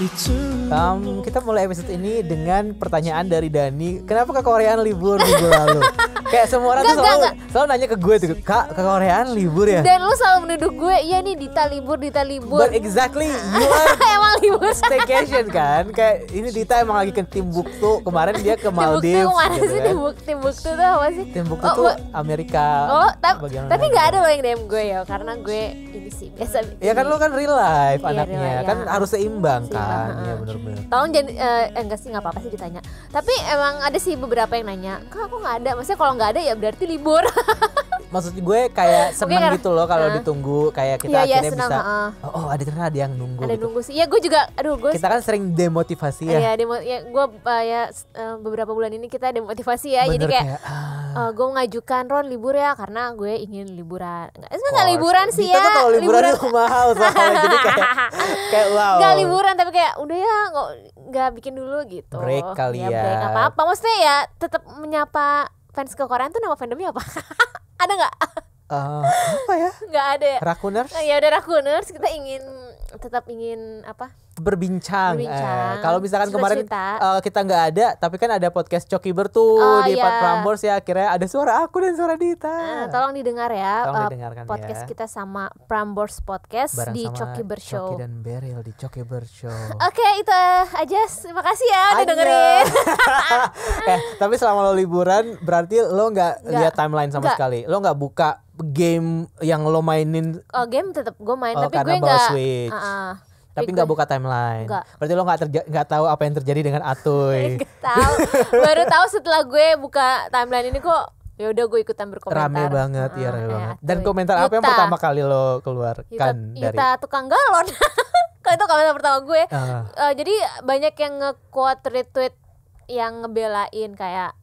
Kita mulai episode ini dengan pertanyaan dari Dani. Kenapa ke Koreaan libur minggu lalu? Kayak semua orang tuh selalu nanya ke gue tuh, Kak, ke Koreaan libur ya? Dan lu selalu menuduh gue, iya nih Dita libur. But exactly, you are emang libur staycation kan? Kayak ini Dita emang lagi ke Timbuktu. Kemarin dia ke Maldives. Timbuktu mana gitu sih? kan? Timbuktu tuh apa sih? Timbuktu tuh Amerika. Tapi nggak ada loh yang DM gue ya, karena gue ini sih biasa. Ya kan lu kan real life Iya, anaknya, real life, kan ya. harus seimbang kan? Iya benar-benar. Tolong jangan enggak sih, nggak apa-apa sih ditanya. Tapi emang ada sih beberapa yang nanya, Kak aku nggak ada. Maksudnya kalau nggak ada ya berarti libur. Maksud gue kayak seneng gitu loh kalau ditunggu, kayak kita akhirnya senang, bisa ada ternyata ada yang nunggu ada gitu. nunggu sih. Ya gue juga kita kan sering demotivasi ya. Iya, gue beberapa bulan ini kita demotivasi ya. Bener, jadi kayak gue mengajukan Ron libur ya karena gue ingin liburan. Nggak liburan sih ya. Kita tuh kalau liburan itu mahal soalnya. Jadi kayak wow. Nggak liburan tapi kayak udah ya nggak bikin dulu gitu. Break kali ya. Break apa-apa. Maksudnya ya tetap menyapa fans ke Korea tuh nama fandomnya apa? Ada nggak? Apa ya? Nggak ada ya. Rakuners? Ya udah Rakuners, kita tetap ingin apa? Berbincang. Kalau misalkan kemarin cerita. kita nggak ada, tapi kan ada podcast Cokiber tuh di Prambors ya. Akhirnya ada suara aku dan suara Dita. Tolong didengar ya. Tolong didengarkan podcast ya. kita sama Prambors Podcast bareng di sama Cokiber Show. Coki dan Beryl di Cokiber Show. Oke, itu aja. Terima kasih ya udah dengerin. Tapi selama lo liburan berarti lo nggak lihat timeline sama sekali. Lo nggak buka game yang lo mainin. Game tetap gue main, tapi karena gue nggak. Switch. Tapi nggak buka timeline. Berarti lo nggak tahu apa yang terjadi dengan Atoy. Nggak tahu. Baru tahu setelah gue buka timeline ini kok. Ya udah gue ikutan berkomentar. Rame banget, rame banget. Dan komentar apa yang pertama kali lo keluarkan dari Yuta tukang galon. Kalau itu komentar pertama gue. Jadi banyak yang nge-quote retweet yang ngebelain kayak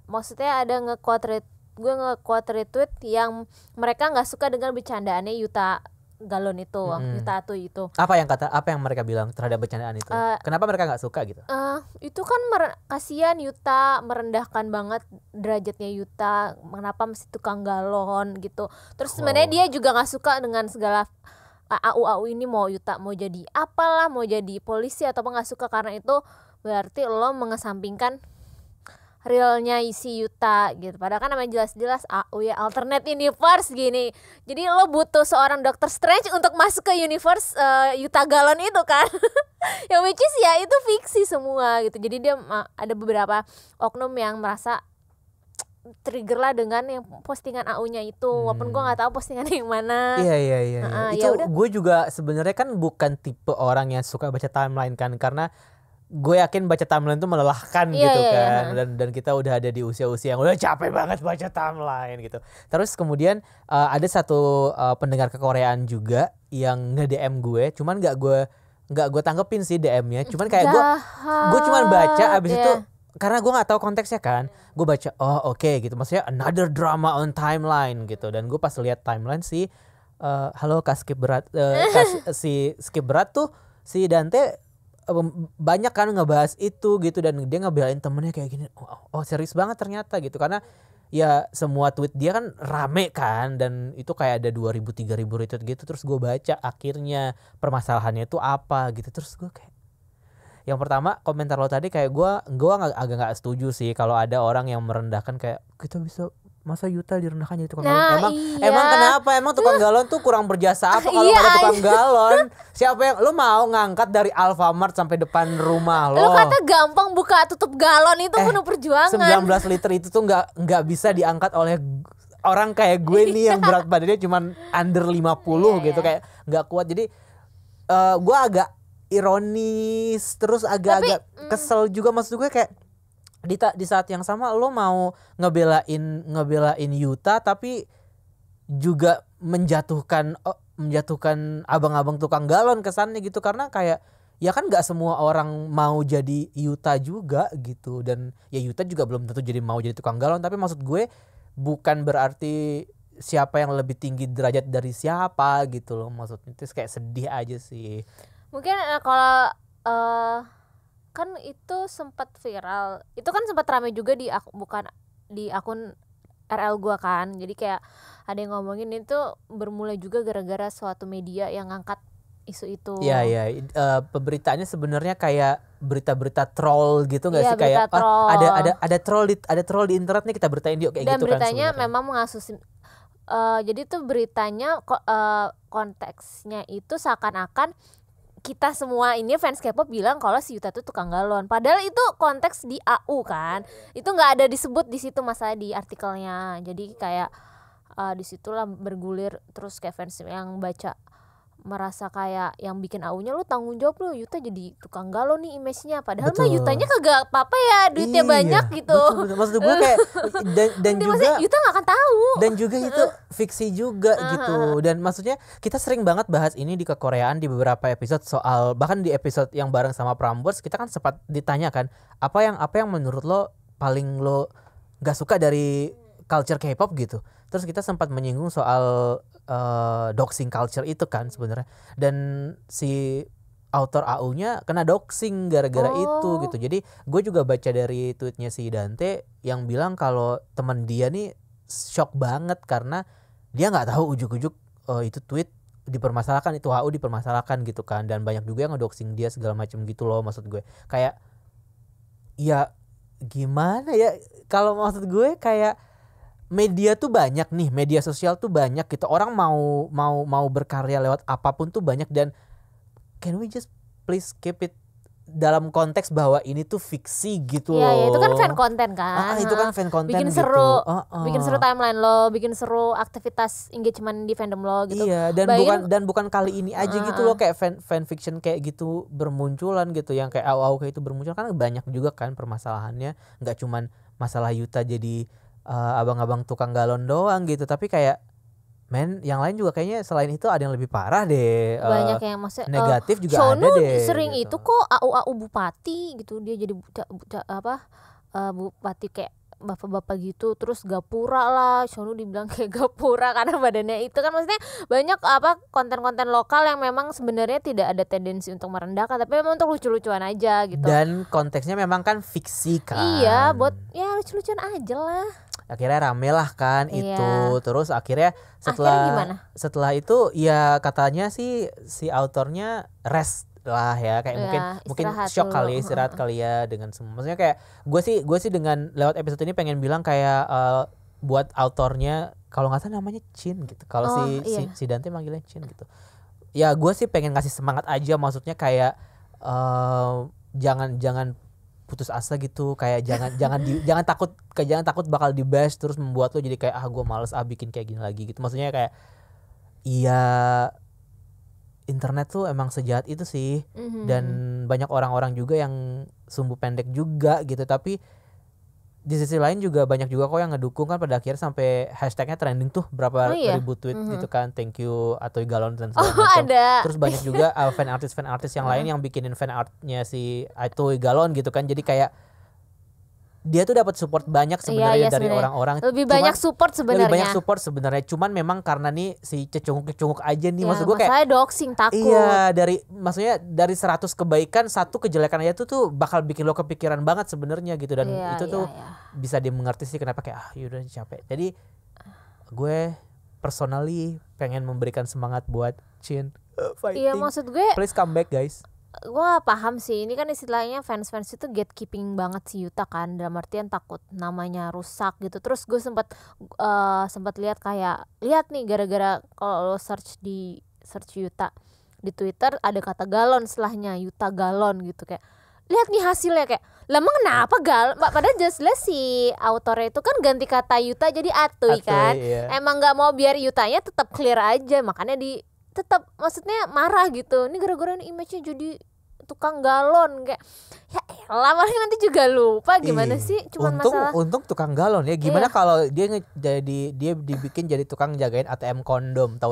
maksudnya ada nge-quote retweet yang mereka nggak suka dengan bercandaannya Yuta galon itu, Yuta Atoy itu. Apa yang mereka bilang terhadap bercandaan itu? Kenapa mereka nggak suka gitu? Itu kan kasihan Yuta, merendahkan banget derajatnya Yuta. Kenapa mesti tukang galon gitu? Terus sebenarnya dia juga nggak suka dengan segala AU ini, mau Yuta mau jadi apalah, mau jadi polisi atau apa, nggak suka karena itu berarti lo mengesampingkan realnya isi Yuta gitu. Padahal kan namanya jelas-jelas AU ya, alternate universe gini. Jadi lo butuh seorang Doctor Strange untuk masuk ke universe Yuta galon itu kan. Yang which is ya itu fiksi semua gitu. Jadi dia ada beberapa oknum yang merasa trigger lah dengan yang postingan AU-nya itu. Walaupun gue nggak tahu postingan yang mana. Iya. Itu gue juga sebenarnya kan bukan tipe orang yang suka baca timeline kan, karena gue yakin baca timeline itu melelahkan gitu kan. Dan kita udah ada di usia-usia yang udah capek banget baca timeline gitu. Terus kemudian ada satu pendengar kekoreaan juga yang nge-DM gue, cuman nggak gue tanggepin sih DM-nya. Cuman kayak gue cuman baca abis itu karena gue nggak tahu konteksnya kan. Gue baca oke gitu. Maksudnya another drama on timeline gitu. Dan gue pas lihat timeline sih halo Kak Skip Berat si Skip Berat tuh si Dante banyak kan ngebahas itu gitu, dan dia ngebelain temennya kayak gini. Serius banget ternyata gitu, karena ya semua tweet dia kan rame kan, dan itu kayak ada 2.000-3.000 retweet gitu. Terus gue baca akhirnya permasalahannya itu apa gitu. Terus gue kayak, yang pertama komentar lo tadi kayak gue agak nggak setuju sih kalau ada orang yang merendahkan kayak kita bisa, masa Yuta direndahkan jadi tukang galon? Emang kenapa? Emang tukang galon tuh kurang berjasa apa kalau ada tukang galon? Siapa yang lu mau ngangkat dari Alfamart sampai depan rumah lo? Lu kata gampang buka tutup galon itu penuh perjuangan. 19 liter itu tuh nggak bisa diangkat oleh orang kayak gue nih yang berat badannya cuman under 50 gitu, kayak nggak kuat. Jadi gue agak ironis, terus agak kesel juga. Maksud gue kayak di saat yang sama lo mau ngebelain Yuta tapi juga menjatuhkan abang-abang tukang galon kesannya gitu, karena kayak ya kan nggak semua orang mau jadi Yuta juga gitu, dan ya Yuta juga belum tentu mau jadi tukang galon. Tapi maksud gue bukan berarti siapa yang lebih tinggi derajat dari siapa gitu loh, maksudnya itu kayak sedih aja sih. Mungkin kalau kan itu sempat viral, itu kan sempat ramai juga bukan di akun RL gua kan. Jadi kayak ada yang ngomongin itu bermula juga gara-gara suatu media yang ngangkat isu itu. Iya. Pemberitaannya sebenarnya kayak berita-berita troll gitu nggak sih, kayak ada troll di internet nih, kita beritain yuk kayak dan gitu kan. Dan beritanya memang mengasus jadi tuh beritanya konteksnya itu seakan-akan kita semua ini fans K-pop bilang kalau si Yuta tuh tukang galon. Padahal itu konteks di AU kan. Itu nggak ada disebut di situ masalah di artikelnya. Jadi kayak disitulah bergulir, terus kayak fans yang baca merasa kayak yang bikin AU-nya lu tanggung jawab lu, Yuta jadi tukang galon nih image-nya, padahal mah Yutanya kagak apa-apa ya, duitnya banyak gitu. Betul. Maksud gue kayak dan juga Yuta gak akan tahu. Dan juga itu fiksi juga gitu. Dan maksudnya kita sering banget bahas ini di kekoreaan di beberapa episode soal, bahkan di episode yang bareng sama Prambors kita kan sempat ditanyakan apa yang menurut lo paling lo gak suka dari culture K-pop gitu. Terus kita sempat menyinggung soal doxing culture itu kan sebenarnya, dan si author AU-nya kena doxing gara-gara itu gitu. Jadi gue juga baca dari tweetnya si Dante yang bilang kalau teman dia nih shock banget karena dia nggak tahu ujuk-ujuk itu tweet dipermasalahkan, itu AU dipermasalahkan gitu kan, dan banyak juga yang ngedoxing dia segala macam gitu loh. Maksud gue kayak ya gimana ya, kalau maksud gue kayak media tuh banyak nih, media sosial tuh banyak gitu, orang mau berkarya lewat apapun tuh banyak, dan can we just please keep it dalam konteks bahwa ini tuh fiksi gitu loh. Iya, itu kan fan konten kan. Itu kan fan konten bikin gitu. Bikin seru timeline lo, bikin seru aktivitas engagement di fandom lo gitu. Iya, dan bukan kali ini aja gitu loh, kayak fan fiction kayak gitu bermunculan gitu, yang kayak AU kayak itu bermunculan kan banyak juga kan permasalahannya, nggak cuman masalah Yuta jadi abang-abang tukang galon doang gitu, tapi kayak yang lain juga kayaknya selain itu ada yang lebih parah deh. Banyak yang maksudnya negatif juga Shonu ada deh. Sering gitu. itu kok AU bupati gitu, dia jadi bupati kayak bapak-bapak gitu, terus gapura lah, Shonu dibilang kayak gapura karena badannya itu kan. Maksudnya banyak konten-konten lokal yang memang sebenarnya tidak ada tendensi untuk merendahkan, tapi memang untuk lucu-lucuan aja gitu. Dan konteksnya memang kan fiksi kan. Iya, buat ya lucu-lucuan aja lah. Akhirnya rame lah kan itu. Terus akhirnya setelah itu ya katanya sih si autornya rest lah ya, kayak mungkin shock kali, istirahat kali ya dengan semua. Maksudnya kayak gue sih dengan lewat episode ini pengen bilang kayak buat autornya, kalau nggak salah namanya Chin gitu. Kalau si Dante manggilnya Chin gitu. Ya gue sih pengen ngasih semangat aja, maksudnya kayak jangan putus asa gitu, kayak jangan takut bakal di-bash terus membuat lo jadi kayak gue males bikin kayak gini lagi gitu. Maksudnya kayak iya, internet tuh emang sejahat itu sih. Dan banyak orang-orang juga yang sumbu pendek juga gitu, tapi di sisi lain juga banyak juga kok yang ngedukung kan, pada akhirnya sampai hashtagnya trending tuh berapa ribu tweet gitu kan, thank you atau galon dan segala macam. Terus banyak juga fan artis yang lain yang bikinin fan artnya si Atoy galon gitu kan. Jadi kayak dia tuh dapat support banyak sebenarnya dari orang-orang. Lebih banyak support sebenarnya. Cuman memang karena nih si cecunguk aja nih, maksud gue kayak doxing takut. Iya, maksudnya dari 100 kebaikan 1 kejelekan aja tuh bakal bikin lo kepikiran banget sebenarnya gitu, dan itu tuh bisa dimengerti sih kenapa kayak yaudah capek. Jadi gue personally pengen memberikan semangat buat Chin fighting. Iya, maksud gue please come back guys. Gue gak paham sih, ini kan istilahnya fans itu gatekeeping banget si Yuta kan, dalam artian takut namanya rusak gitu. Terus gue sempat lihat nih, gara-gara kalau lo search Yuta di Twitter ada kata galon setelahnya, Yuta galon gitu, kayak lihat nih hasilnya, kayak lama kenapa padahal jelas si autornya itu kan ganti kata Yuta jadi Atoy kan. Iya. Emang gak mau biar Yutanya tetap clear aja, makanya tetap maksudnya marah gitu. Ini gara-gara ini image-nya jadi tukang galon, kayak ya elah, malah nanti juga lupa gimana sih. Cuman untung tukang galon ya. Gimana kalau dia dibikin jadi tukang jagain ATM kondom, tahu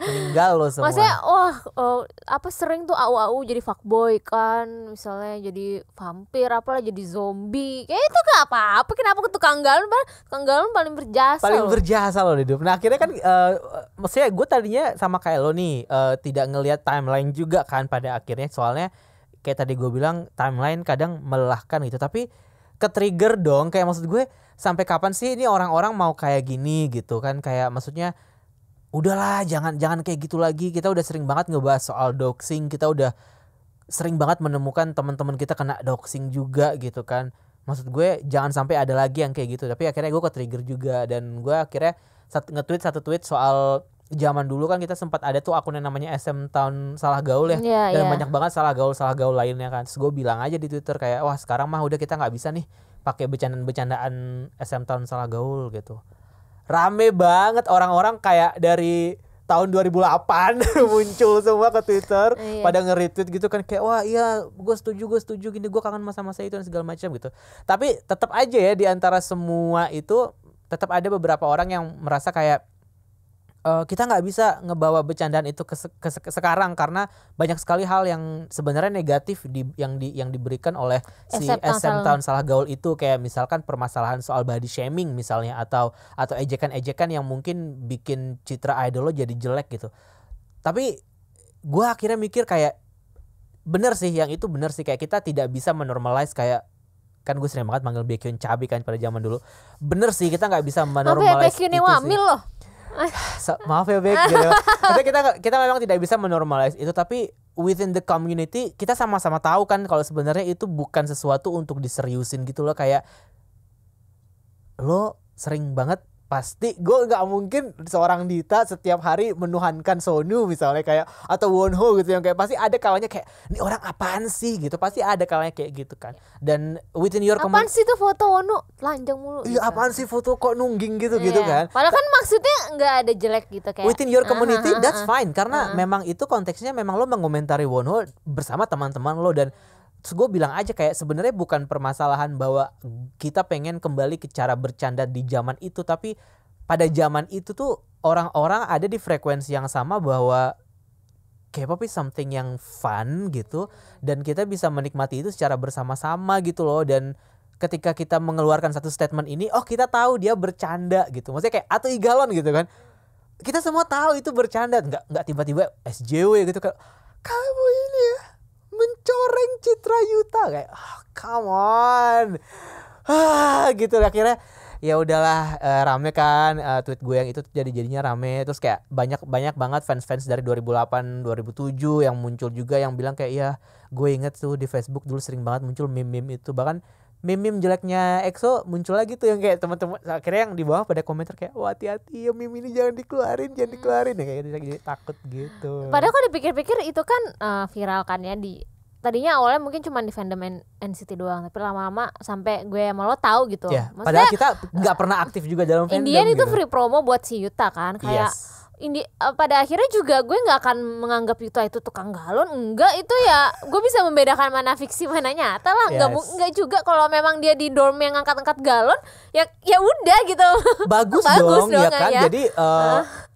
meninggal lo semua. Maksudnya sering tuh AU jadi fuckboy kan, misalnya jadi vampir, apalah jadi zombie, kayak itu gak apa-apa. Kenapa ke tukang galon? Tukang galon paling berjasa loh di hidup. Nah akhirnya kan maksudnya gue tadinya sama kayak lo nih, tidak ngelihat timeline juga kan pada akhirnya, soalnya kayak tadi gue bilang timeline kadang melelahkan gitu, tapi ke-trigger dong, kayak maksud gue sampai kapan sih ini orang-orang mau kayak gini gitu kan. Kayak maksudnya udahlah jangan kayak gitu lagi. Kita udah sering banget ngebahas soal doxing, kita udah sering banget menemukan teman-teman kita kena doxing juga gitu kan. Maksud gue jangan sampai ada lagi yang kayak gitu. Tapi akhirnya gue ke-trigger juga, dan gue akhirnya nge-tweet satu tweet soal zaman dulu kan kita sempat ada tuh akun yang namanya SM Town Salah Gaul ya. Dan banyak banget salah gaul lainnya kan. Terus gue bilang aja di Twitter kayak wah sekarang mah udah kita nggak bisa nih pakai bercandaan SM Town Salah Gaul gitu. Rame banget orang-orang kayak dari tahun 2008 muncul semua ke Twitter, pada nge-retweet gitu kan kayak wah iya gue setuju gini, gue kangen masa-masa itu dan segala macam gitu. Tapi tetap aja ya di antara semua itu tetap ada beberapa orang yang merasa kayak kita nggak bisa ngebawa bercandaan itu ke sekarang karena banyak sekali hal yang sebenarnya negatif yang diberikan oleh si SM Town Salah Gaul itu, kayak misalkan permasalahan soal body shaming misalnya atau ejekan-ejekan yang mungkin bikin citra idol lo jadi jelek gitu. Tapi gue akhirnya mikir kayak bener sih, yang itu bener sih, kayak kita tidak bisa menormalize kayak kan gue sering banget manggil Baekhyun cabi kan pada zaman dulu. Bener sih kita nggak bisa menormalize itu sih. Loh. Maaf ya Bek gitu. Tapi kita memang tidak bisa menormalize itu, tapi within the community kita sama-sama tahu kan kalau sebenarnya itu bukan sesuatu untuk diseriusin gitu loh. Kayak lo sering banget, pasti gue nggak mungkin seorang Dita setiap hari menuhankan Sonu misalnya kayak atau Wonho gitu yang kayak pasti ada kalanya kayak ini orang apaan sih gitu, pasti ada kalanya kayak gitu kan. Dan within your apaan sih tuh foto Wonho telanjang mulu iya gitu. Apaan sih foto kok nungging gitu gitu kan, padahal kan maksudnya nggak ada jelek gitu kayak within your community that's fine karena memang itu konteksnya memang lo mengomentari Wonho bersama teman-teman lo. Dan terus gue bilang aja kayak sebenarnya bukan permasalahan bahwa kita pengen kembali ke cara bercanda di zaman itu, tapi pada zaman itu tuh orang-orang ada di frekuensi yang sama bahwa K-pop is something yang fun gitu, dan kita bisa menikmati itu secara bersama-sama gitu loh. Dan ketika kita mengeluarkan satu statement ini, oh kita tahu dia bercanda gitu, maksudnya kayak atau Igalon gitu kan, kita semua tahu itu bercanda, nggak tiba-tiba SJW gitu kayak kamu ini ya mencoreng citra Yuta kayak come on gitu. Akhirnya ya udahlah rame kan tweet gue yang itu jadinya rame. Terus kayak banyak banget fans dari 2008 2007 yang muncul juga yang bilang kayak ya gue inget tuh di Facebook dulu sering banget muncul meme itu, bahkan meme jeleknya EXO muncul lagi tuh yang kayak teman-teman akhirnya yang di bawah pada komentar kayak wah hati-hati ya meme ini jangan dikeluarin ya kayak jadi takut gitu. Padahal kalau dipikir-pikir itu kan viral kan ya, di tadinya awalnya mungkin cuma di fandom NCT doang, tapi lama-lama sampai gue sama lo tahu gitu. Ya, padahal kita nggak pernah aktif juga dalam fandom. Indian itu gitu. Free promo buat si Yuta kan, kayak pada akhirnya juga gue nggak akan menganggap Yuta itu tukang galon, enggak, itu ya gue bisa membedakan mana fiksi mana nyata lah. Enggak juga kalau memang dia di dorm yang angkat-angkat galon ya udah gitu. Bagus dong ya kan ya? Jadi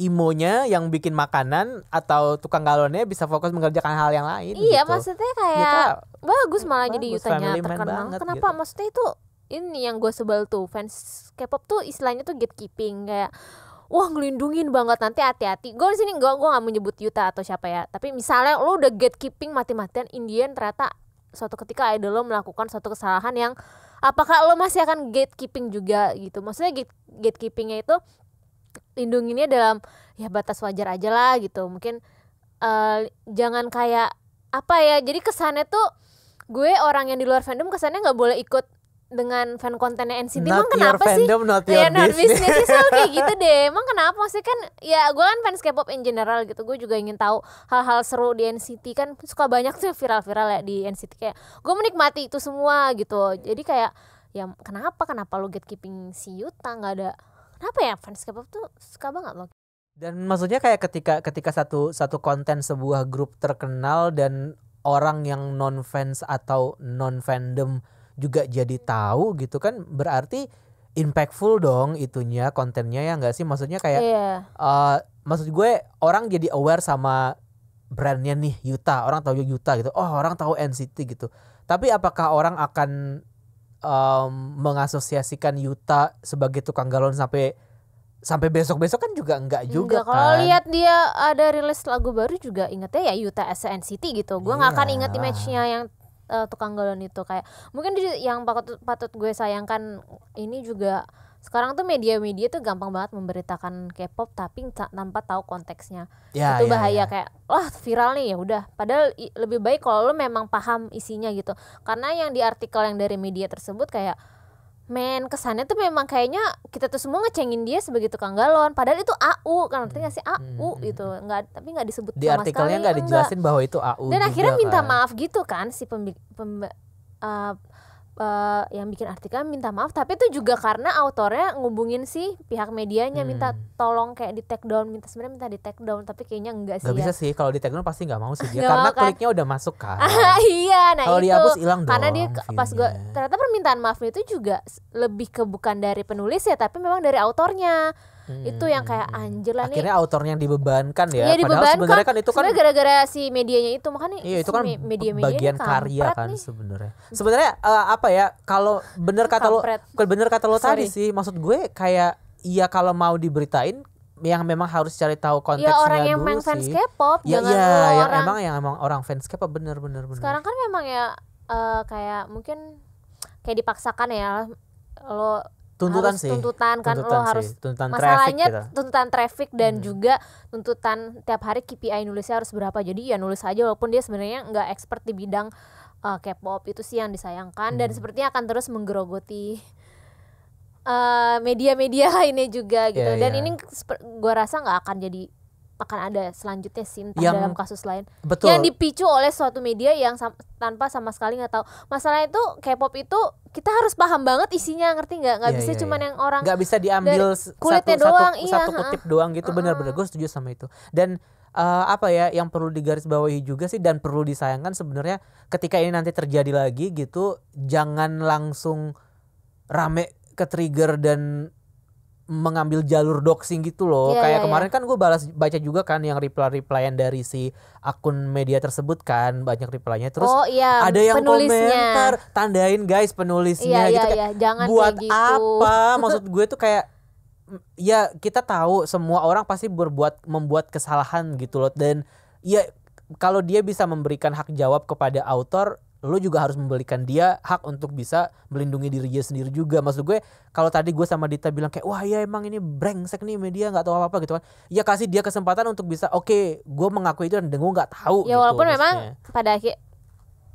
imonya yang bikin makanan atau tukang galonnya bisa fokus mengerjakan hal yang lain. Iya gitu. Maksudnya kayak bagus malah jadi Yutanya terkenal. Kenapa gitu. Maksudnya itu ini yang gue sebel tuh, fans K-pop tuh istilahnya tuh gatekeeping, kayak wah ngelindungin banget, nanti hati-hati. Gue di sini gue nggak menyebut Yuta atau siapa ya, tapi misalnya lo udah gatekeeping mati-matian, Indian ternyata suatu ketika idol lo melakukan suatu kesalahan yang apakah lo masih akan gatekeeping juga gitu. Maksudnya gatekeepingnya itu lindunginnya dalam ya batas wajar aja lah gitu. Mungkin jangan kayak apa ya, jadi kesannya tuh gue orang yang di luar fandom kesannya nggak boleh ikut dengan fan kontennya NCT. Emang kenapa sih? Not your business. Selalu kayak gitu deh. Emang kenapa sih? Kan ya gue kan fans K-pop in general gitu. Gue juga ingin tahu hal-hal seru di NCT, kan suka banyak tuh viral-viral ya di NCT, kayak gue menikmati itu semua gitu. Jadi kayak ya kenapa lo gatekeeping si Yuta? Nggak ada. Kenapa ya fans K-pop tuh suka banget lo? Dan maksudnya kayak ketika satu konten sebuah grup terkenal dan orang yang non fans atau non fandom juga jadi tahu gitu kan, berarti impactful dong itunya, kontennya ya nggak sih? Maksudnya kayak maksud gue orang jadi aware sama brandnya nih Yuta, orang tahu Yuta gitu, oh orang tahu NCT gitu. Tapi apakah orang akan mengasosiasikan Yuta sebagai tukang galon sampai besok-besok kan juga enggak juga kan. Kalau lihat dia ada rilis lagu baru juga ingetnya ya Yuta as NCT gitu. Gue nggak akan inget image-nya yang tukang galon itu. Kayak mungkin yang patut gue sayangkan ini juga Sekarang tuh media-media tuh gampang banget memberitakan K-pop tapi tanpa tahu konteksnya. Ya, Itu bahaya kayak wah viral nih ya udah. Padahal lebih baik kalau lo memang paham isinya gitu. Karena yang di artikel yang dari media tersebut kayak kesannya tuh memang kayaknya kita tuh semua ngecengin dia sebagai tukang galon. Padahal itu AU, kan ngerti gak sih AU gitu. Tapi nggak disebut di sama artikelnya sekali. nggak dijelasin bahwa itu AU. Dan juga, akhirnya minta kan. maaf gitu kan si yang bikin artikel minta maaf, tapi itu juga karena autornya ngubungin si pihak medianya minta tolong kayak di take down, sebenarnya minta di take down tapi kayaknya enggak sih. Gak bisa sih kalau di take down pasti nggak mau sih dia Gak karena mau kan? kliknya udah masuk kan. Iya, nah kalau itu dihapus hilang dong. karena dia pas gue view-nya. ternyata permintaan maafnya itu juga lebih ke bukan dari penulis ya, tapi memang dari autornya. Itu yang kayak anjir lah nih. Akhirnya autornya yang dibebankan ya. Iya, Padahal sebenarnya kan itu kan gara-gara si medianya itu, makanya iya itu kan media-media bagian ini karya kampret kan nih. sebenarnya. Sebenarnya apa ya kalau bener kata lo tadi sih, maksud gue kayak iya kalau mau diberitain yang memang harus cari tahu konteksnya ya, orang yang dulu memang sih. fans K-pop, Ya, jangan iya, orang yang emang orang fans K-pop bener. Sekarang kan memang ya kayak mungkin kayak dipaksakan ya lo tuntutan harus sih. tuntutan kan tuntutan lo harus tuntutan masalahnya traffic gitu. tuntutan traffic dan juga tuntutan tiap hari KPI nulisnya harus berapa, jadi ya nulis aja walaupun dia sebenarnya nggak expert di bidang K-pop. Itu sih yang disayangkan dan sepertinya akan terus menggerogoti media-media lainnya juga gitu. Dan ini gue rasa nggak akan ada selanjutnya sih dalam kasus lain. Betul. Yang dipicu oleh suatu media yang tanpa sama sekali nggak tahu. Masalah itu K-pop itu kita harus paham banget isinya, ngerti nggak? Nggak bisa cuman yang orang nggak bisa diambil kulitnya doang, satu kutip doang gitu. Bener-bener gue setuju sama itu. Dan apa ya yang perlu digarisbawahi juga sih dan perlu disayangkan sebenarnya ketika ini nanti terjadi lagi gitu, jangan langsung rame ke trigger dan mengambil jalur doxing gitu loh. Kayak kemarin kan gue baca juga kan yang replyan dari si akun media tersebut kan, banyak reply-nya. Terus ada yang komentar tandain guys penulisnya gitu kayak jangan buat kayak gitu. apa? Maksud gue tuh kayak ya kita tahu semua orang pasti membuat kesalahan gitu loh, dan ya kalau dia bisa memberikan hak jawab kepada autor, lo juga harus memberikan dia hak untuk bisa melindungi diri dia sendiri juga. Maksud gue kalau tadi gue sama Dita bilang kayak wah ya emang ini brengsek nih media nggak tahu apa-apa gitu kan, ya kasih dia kesempatan untuk bisa oke, gue mengakui itu dan gue nggak tahu ya gitu, walaupun maksudnya. Memang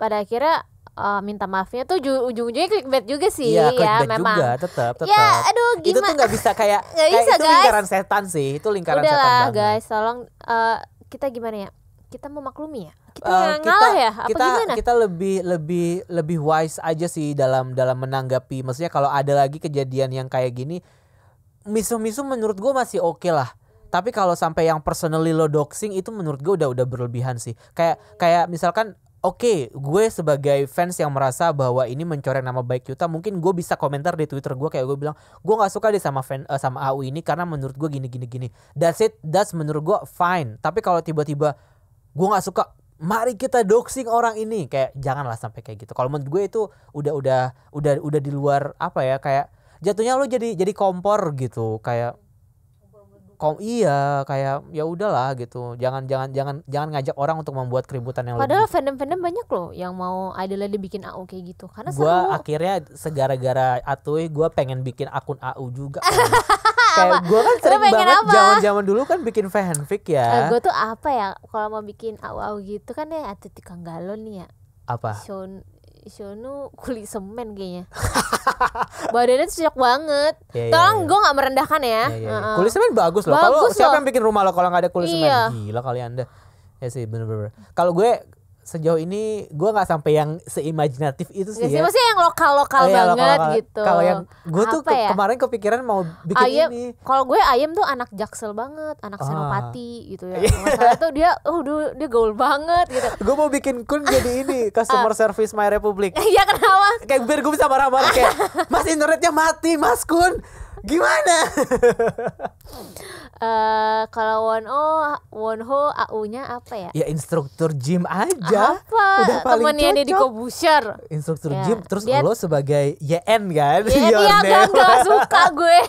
pada akhirnya minta maafnya tuh ujung-ujungnya clickbait juga sih. Iya, ya juga memang tetap ya aduh gimana itu tuh nggak bisa kayak bisa, itu guys. lingkaran setan sih, itu lingkaran setan udahlah banget. guys, tolong kita gimana ya, kita memaklumi ya, kita ngalah ya apa gimana? Kita lebih wise aja sih dalam menanggapi. Maksudnya kalau ada lagi kejadian yang kayak gini, misu-misu menurut gue masih oke lah. Tapi kalau sampai yang personally lo doxing itu menurut gue udah berlebihan sih. Kayak misalkan oke, gue sebagai fans yang merasa bahwa ini mencoreng nama baik Yuta, mungkin gue bisa komentar di Twitter gue kayak gue bilang gue nggak suka deh sama AU ini karena menurut gue gini. That's menurut gue fine. Tapi kalau tiba-tiba gue nggak suka, mari kita doxing orang ini, kayak janganlah sampai kayak gitu. Kalau menurut gue itu udah di luar apa ya, kayak jatuhnya lo jadi kompor gitu, kayak iya kayak ya udahlah gitu. Jangan ngajak orang untuk membuat keributan yang padahal lebih. fandom banyak loh yang mau idolnya dibikin AU kayak gitu karena gue seru. akhirnya segara-gara Atuy gue pengen bikin akun AU juga kan. Kayak gue kan sering banget zaman dulu kan bikin fanfic ya. Gue tuh apa ya kalau mau bikin AU gitu kan ya ada tukang galon nih ya. Apa? Shonu kulit semen kayaknya. Badannya tuh cocok banget. Iya. Tolong gue gak merendahkan ya. Kulit semen bagus loh. Kalau siapa yang bikin rumah lo kalau nggak ada kulit semen? Gila kali Anda. Ya sih bener-bener. Kalau gue sejauh ini gue nggak sampai yang seimajinatif itu sih ya. Maksudnya yang lokal banget gitu. Kalau yang gue tuh kemarin kepikiran mau bikin ayam, ini. Kalau gue Ayam tuh anak Jaksel banget, anak Senopati gitu ya. Masalah tuh dia gaul banget gitu. Gue mau bikin kun jadi ini customer service My Republic. Iya kenapa? Kayak biar gue bisa marah-marah kayak mas internetnya mati mas Kun. Gimana? Kalau Wonho AU-nya apa ya? Ya instruktur gym aja. Apa? Udah paling temennya Deddy cocok. Kobusher. Instruktur gym terus lo sebagai YN kan? Iya gak suka gue.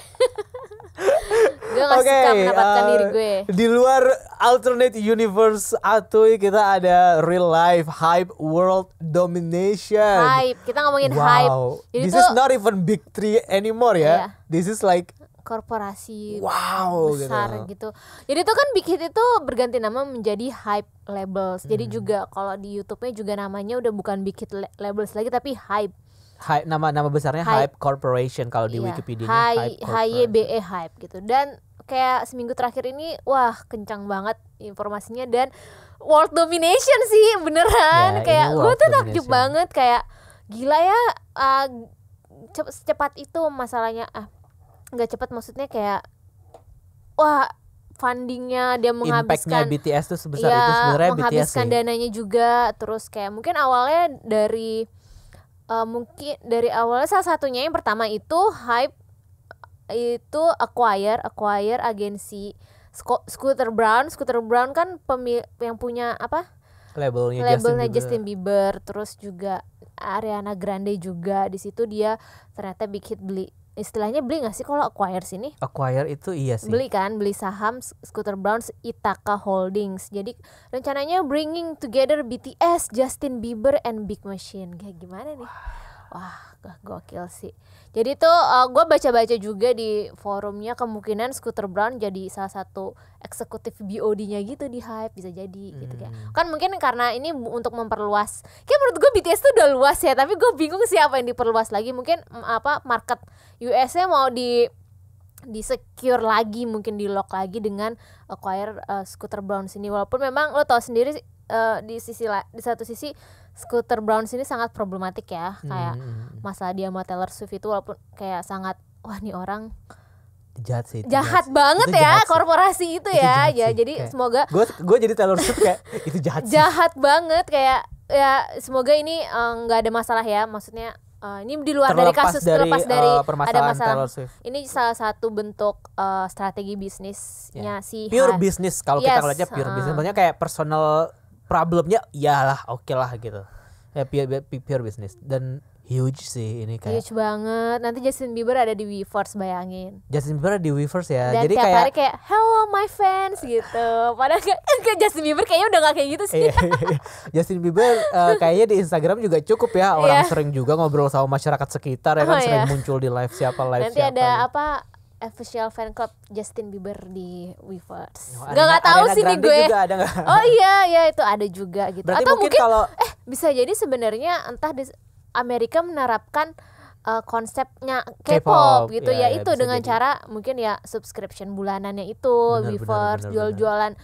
Gue gak suka menempatkan diri gue. Di luar alternate universe Atuy, kita ada real life hype world domination. Hype, kita ngomongin hype. Jadi this is not even big three anymore ya. This is like korporasi gitu. besar gitu. Jadi itu kan Big Hit itu berganti nama menjadi Hype Labels. Jadi juga kalau di YouTube-nya juga namanya udah bukan Big Hit Labels lagi tapi Hype. Nama besarnya Hype Corporation kalau di Wikipedia. HYBE Hype gitu. Dan kayak seminggu terakhir ini wah kencang banget informasinya dan world domination sih beneran. Kayak gue tuh takjub banget kayak gila ya, secepat itu masalahnya. Nggak cepat maksudnya kayak wah fundingnya dia menghabiskan impactnya BTS tuh sebesar itu sebenarnya menghabiskan BTS dananya juga. Terus kayak mungkin awalnya awalnya salah satunya yang pertama itu Hype itu acquire agensi Scooter Braun kan yang punya apa labelnya Justin Bieber. Terus juga Ariana Grande juga di situ. Dia ternyata Big Hit istilahnya beli nggak sih kalau acquire sini? Acquire itu iya sih. Beli saham Scooter Braun Ithaca Holdings. Jadi rencananya bringing together BTS, Justin Bieber, and Big Machine. Kayak gimana nih? Wah, gokil sih. Jadi tuh gue baca-baca juga di forumnya kemungkinan Scooter Braun jadi salah satu eksekutif BOD-nya gitu di Hype, bisa jadi gitu kayak. Kan mungkin karena ini untuk memperluas. Kayak menurut gue BTS tuh udah luas ya, tapi gue bingung sih apa yang diperluas lagi. Mungkin market US-nya mau di secure lagi, mungkin di lock lagi dengan acquire Scooter Braun sini. Walaupun memang lo tau sendiri di satu sisi Scooter Braun sini sangat problematik ya, kayak masalah dia sama Taylor Swift itu walaupun kayak sangat wah nih orang jahat banget itu ya korporasi itu ya. Ya jadi kayak, semoga gue jadi Taylor Swift kayak itu jahat banget kayak ya semoga ini nggak ada masalah ya, maksudnya ini di luar dari kasus terlepas dari ada masalah. Ini salah satu bentuk strategi bisnisnya si pure business kalau kita ngeliatnya pure business, maksudnya kayak personal problemnya iyalah oke lah gitu ya, pure business. Dan huge sih ini kayak huge banget. Nanti Justin Bieber ada di Weverse, bayangin Justin Bieber ada di Weverse ya. Dan jadi tiap hari kayak hello my fans gitu. Padahal kayak Justin Bieber kayaknya udah gak kayak gitu sih. Justin Bieber kayaknya di Instagram juga cukup ya, orang sering juga ngobrol sama masyarakat sekitar ya kan, sering muncul di live siapa nanti siapa. Nanti ada apa official fan club Justin Bieber di Weverse. Gak tahu sih nih gue. Juga ada gak? Oh iya itu ada juga gitu. Berarti atau mungkin kalau bisa jadi sebenarnya entah di Amerika menerapkan konsepnya K-pop gitu ya, itu dengan jadi cara mungkin ya subscription bulanannya itu Weverse, jual-jualan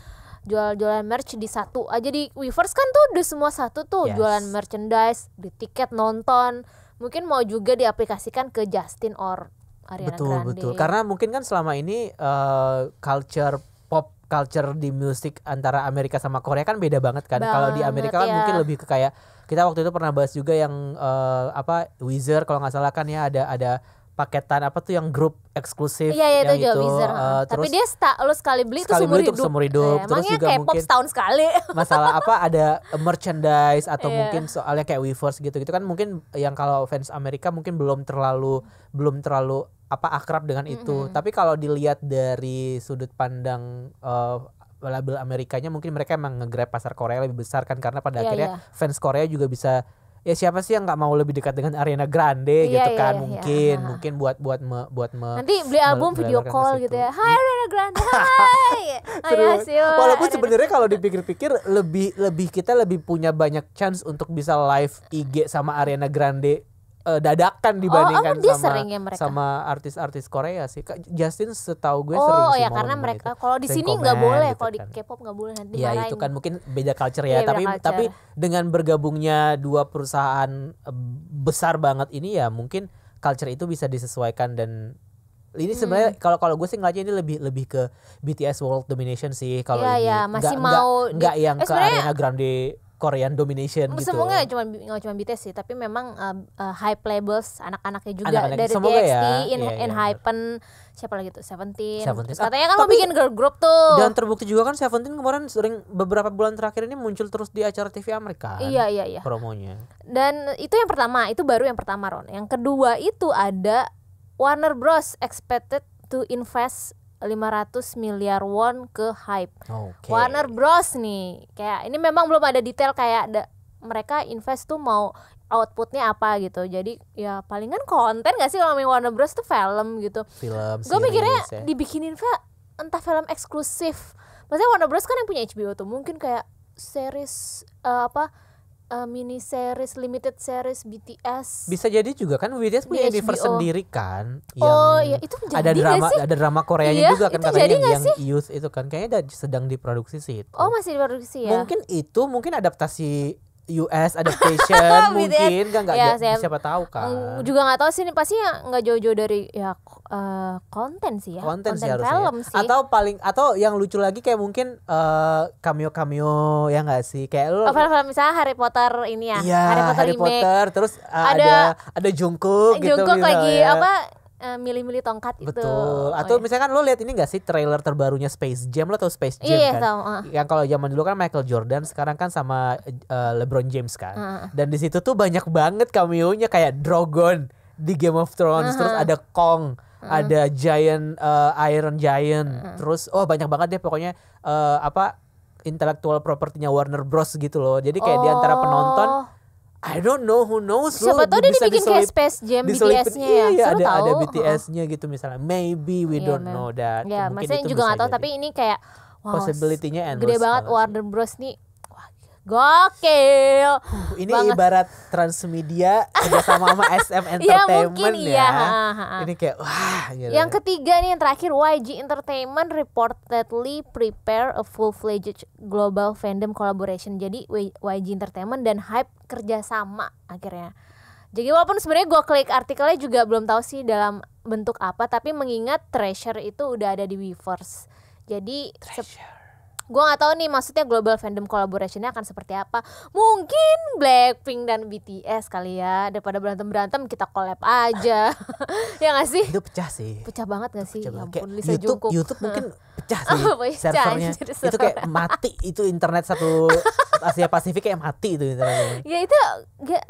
merch di satu aja di Weverse kan tuh udah semua satu tuh, jualan merchandise, beli tiket, nonton. Mungkin mau juga diaplikasikan ke Justin or Ariana Grande. Betul. Karena mungkin kan selama ini culture di musik antara Amerika sama Korea kan beda banget kan. Kalau di Amerika kan mungkin lebih ke kayak kita waktu itu pernah bahas juga yang Weezer kalau nggak salah kan ya, ada paketan apa tuh yang grup eksklusif yang itu. Tapi dia lo sekali beli itu seumur hidup. Terus juga K-pop mungkin setahun sekali. masalah ada merchandise atau mungkin soalnya kayak Weverse gitu kan, mungkin yang kalau fans Amerika mungkin belum terlalu akrab dengan itu. Tapi kalau dilihat dari sudut pandang label Amerikanya, mungkin mereka emang nge-grab pasar Korea lebih besar kan, karena pada akhirnya fans Korea juga bisa, ya siapa sih yang nggak mau lebih dekat dengan Ariana Grande gitu kan. Mungkin buat nanti beli album video call gitu ya. Hai Ariana Grande, hai. Walaupun sebenarnya kalau dipikir-pikir lebih kita lebih punya banyak chance untuk bisa live IG sama Ariana Grande dadakan dibandingkan sama artis-artis Korea sih. Justin setahu gue sering sih. Oh ya, karena mereka kalau di sini nggak boleh, kalau di K-pop nggak boleh, nanti ya marahin. Itu kan mungkin beda culture ya. Tapi dengan bergabungnya dua perusahaan besar banget ini ya, mungkin culture itu bisa disesuaikan. Dan ini sebenarnya kalau gue sih ngeliatnya ini lebih ke BTS world domination sih kalau ini. Masih mau nggak yang ke Ariana Grande Korean domination gitu. Semoga nggak cuma BTS sih, tapi memang hype labels anak-anaknya juga dari TXT, Enhypen, siapa lagi tuh, Seventeen. Katanya kan mau bikin girl group tuh. Dan terbukti juga kan Seventeen kemarin sering beberapa bulan terakhir ini muncul terus di acara TV Amerika. Iya. Promonya. Dan itu yang pertama, itu baru yang pertama Ron. Yang kedua itu ada Warner Bros expected to invest 500 miliar won ke Hype. Okay. Warner Bros nih. Kayak ini memang belum ada detail kayak mereka invest tuh mau outputnya apa gitu. Jadi ya palingan konten gak sih kalau Warner Bros tuh film gitu. Gue mikirnya ya, dibikinin entah film eksklusif. Maksudnya Warner Bros kan yang punya HBO tuh, mungkin kayak series mini series, limited series BTS. Bisa jadi juga kan BTS punya universe sendiri kan. Iya itu ada drama Koreanya juga kan katanya yang youth itu kan kayaknya sedang diproduksi sih itu. Oh masih diproduksi ya. Mungkin adaptasi US adaptation mungkin kan siapa tahu kan. Juga nggak tahu sih, ini pasti nggak jauh-jauh dari ya konten sih ya. Konten sih film sih. Atau yang lucu lagi kayak mungkin cameo ya nggak sih kayak lu. Film misalnya Harry Potter ini ya. Iya, Harry Potter terus ada Jungkook gitu. Jungkook lagi milih-milih tongkat itu. Betul. Atau misalkan lo lihat ini gak sih trailer terbarunya Space Jam, lo tau Space Jam kan? Tahu. Yang kalau zaman dulu kan Michael Jordan, sekarang kan sama LeBron James kan. Dan di situ tuh banyak banget cameo-nya kayak Drogon di Game of Thrones, terus ada Kong, ada Giant Iron Giant, terus banyak banget deh pokoknya intellectual property-nya Warner Bros gitu loh. Jadi kayak di antara penonton I don't know, who knows. Siapa tahu dia dibikin kayak Space Jam BTS-nya ya. Iya, ada BTS-nya gitu misalnya. Maybe we don't know that. Ya, maksudnya juga nggak tahu. Tapi ini kayak possibility-nya endless. Gede banget Warner Bros nih. Wah, gokil. Ini banget. Ibarat Transmedia kerjasama sama SM Entertainment ya. Ini kayak wah. Gitu. Yang ketiga nih yang terakhir, YG Entertainment reportedly prepare a full-fledged global fandom collaboration. Jadi YG Entertainment dan Hype kerjasama akhirnya. Jadi walaupun sebenarnya gue klik artikelnya juga belum tahu sih dalam bentuk apa, tapi mengingat Treasure itu udah ada di Weverse. Jadi gue nggak tahu nih maksudnya global fandom collaborationnya akan seperti apa. Mungkin Blackpink dan BTS kali ya, daripada berantem kita collab aja. Ya nggak sih? Itu pecah sih. Pecah banget nggak sih? Ya ampun, Lisa Jungkook. YouTube mungkin pecah sih servernya. Itu kayak mati, itu internet satu Asia Pasifik kayak mati itu internetnya. Ya itu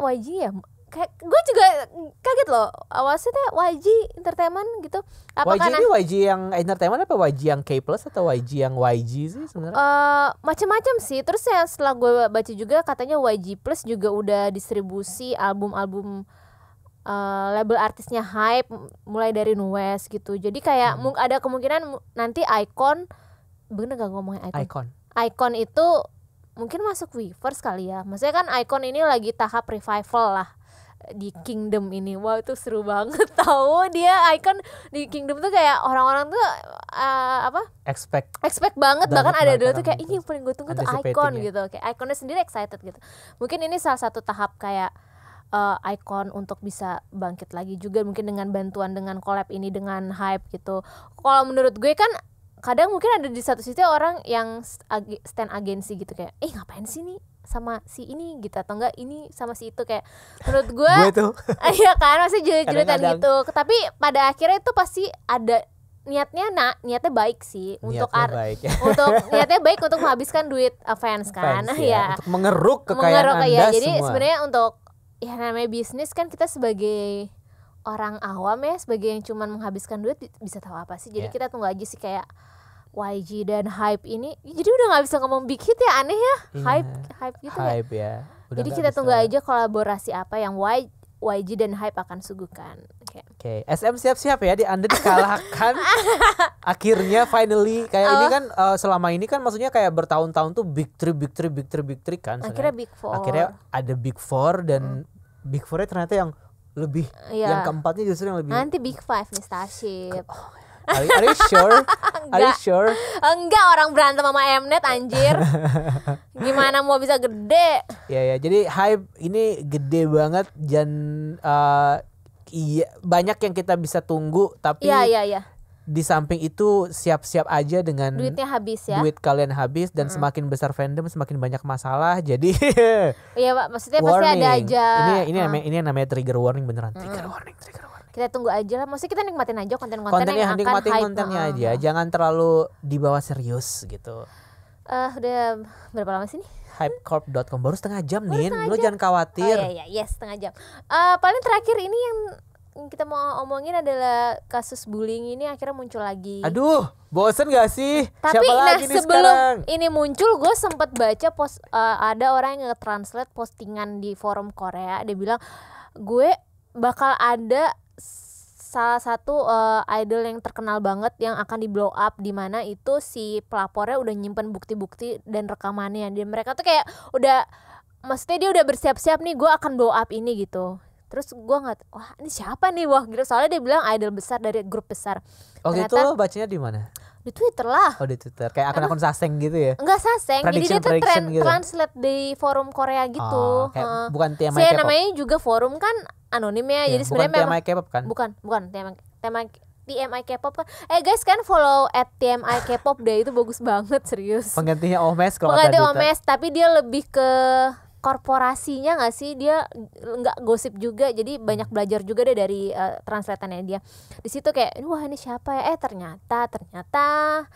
YG ya. Kayak gue juga kaget loh awalnya YG Entertainment gitu. YG ini YG yang Entertainment apa YG yang K+ atau YG yang YG sih sebenarnya? Macam-macam sih. Terus ya setelah gue baca juga katanya YG Plus juga udah distribusi album-album label artisnya Hype mulai dari Nuwes gitu. Jadi kayak ada kemungkinan nanti Icon, bener gak ngomongin Icon? Icon itu mungkin masuk Weverse kali ya. Maksudnya kan Icon ini lagi tahap revival lah di Kingdom ini. Wah itu seru banget tahu dia Icon di Kingdom tuh kayak orang-orang tuh expect banget, bahkan ada dulu tuh kayak ini yang paling gue tunggu tuh Icon gitu. Kayak Iconnya sendiri excited gitu. Mungkin ini salah satu tahap kayak Icon untuk bisa bangkit lagi juga mungkin dengan bantuan dengan collab ini dengan Hype gitu. Kalau menurut gue kan kadang mungkin ada di satu sisi orang yang stand agensi gitu kayak ngapain sih nih sama si ini gitu atau enggak ini sama si itu, kayak menurut gue iya kan masih jerit-jeritan gitu. Tapi pada akhirnya itu pasti ada niatnya baik sih untuk niatnya baik untuk menghabiskan duit fans kan ya. Untuk mengeruk kekayaan Anda ya. Jadi semua. Sebenarnya untuk ya namanya bisnis kan kita sebagai orang awam ya, sebagai yang cuman menghabiskan duit bisa tahu apa sih. Jadi kita tunggu aja sih kayak YG dan Hype ini. Jadi udah gak bisa ngomong big hit ya, aneh ya. Hype gitu Hype ya. Jadi kita tunggu aja kolaborasi apa yang YG dan Hype akan suguhkan. Oke. SM siap-siap ya, Anda dikalahkan. Akhirnya finally kayak ini kan selama ini kan maksudnya kayak bertahun-tahun tuh big three kan. Akhirnya big four. Akhirnya ada big four dan big fournya ternyata yang lebih yang keempatnya justru yang lebih. Nanti big five nih Starship. Are you sure? Are you sure? Enggak, orang berantem sama Mnet anjir. Gimana mau bisa gede? Ya, jadi Hype ini gede banget dan banyak yang kita bisa tunggu, tapi Iya. Di samping itu siap-siap aja dengan duitnya habis ya. Duit kalian habis dan semakin besar fandom semakin banyak masalah. Jadi iya Pak, maksudnya pasti ada aja. Ini yang namanya trigger warning beneran. Trigger warning. Kita tunggu aja lah. Maksudnya kita nikmatin aja konten-konten yang akan hype. Kontennya aja. Jangan terlalu dibawa serius gitu. Udah berapa lama sih nih? Hypecorp.com baru setengah jam nih. Lu jangan khawatir. Iya, setengah jam. Paling terakhir ini yang kita mau omongin adalah kasus bullying ini akhirnya muncul lagi. Aduh, bosen gak sih? Tapi siapa nah lagi nih sebelum sekarang? ini muncul, gue sempet baca ada orang yang nge-translate postingan di forum Korea. Dia bilang gue bakal ada salah satu idol yang terkenal banget yang akan di blow up, di mana itu si pelapornya udah nyimpen bukti-bukti dan rekamannya. Dan mereka tuh kayak udah, maksudnya dia udah bersiap-siap nih, gue akan blow up ini gitu. Terus gue nggak, wah ini siapa nih, wah gitu. Soalnya dia bilang idol besar dari grup besar. Oh gitu, lo bacanya di mana? Di Twitter lah. Oh di Twitter, kayak akun-akun saseng gitu ya? Enggak saseng, jadi dia tuh gitu. translate di forum Korea gitu. Oh, kayak bukan TMI Saya K-pop. namanya juga forum kan anonim ya, jadi sebenarnya bukan TMI K-pop kan? Bukan TMI K-pop kan. Guys kan follow @TMI K-pop deh, itu bagus banget serius. Penggantinya Omes kalau Pengganti Omes, tapi dia lebih ke korporasinya nggak sih, dia nggak gosip juga, jadi banyak belajar juga deh dari translatannya dia. Di situ kayak wah ini siapa ya, ternyata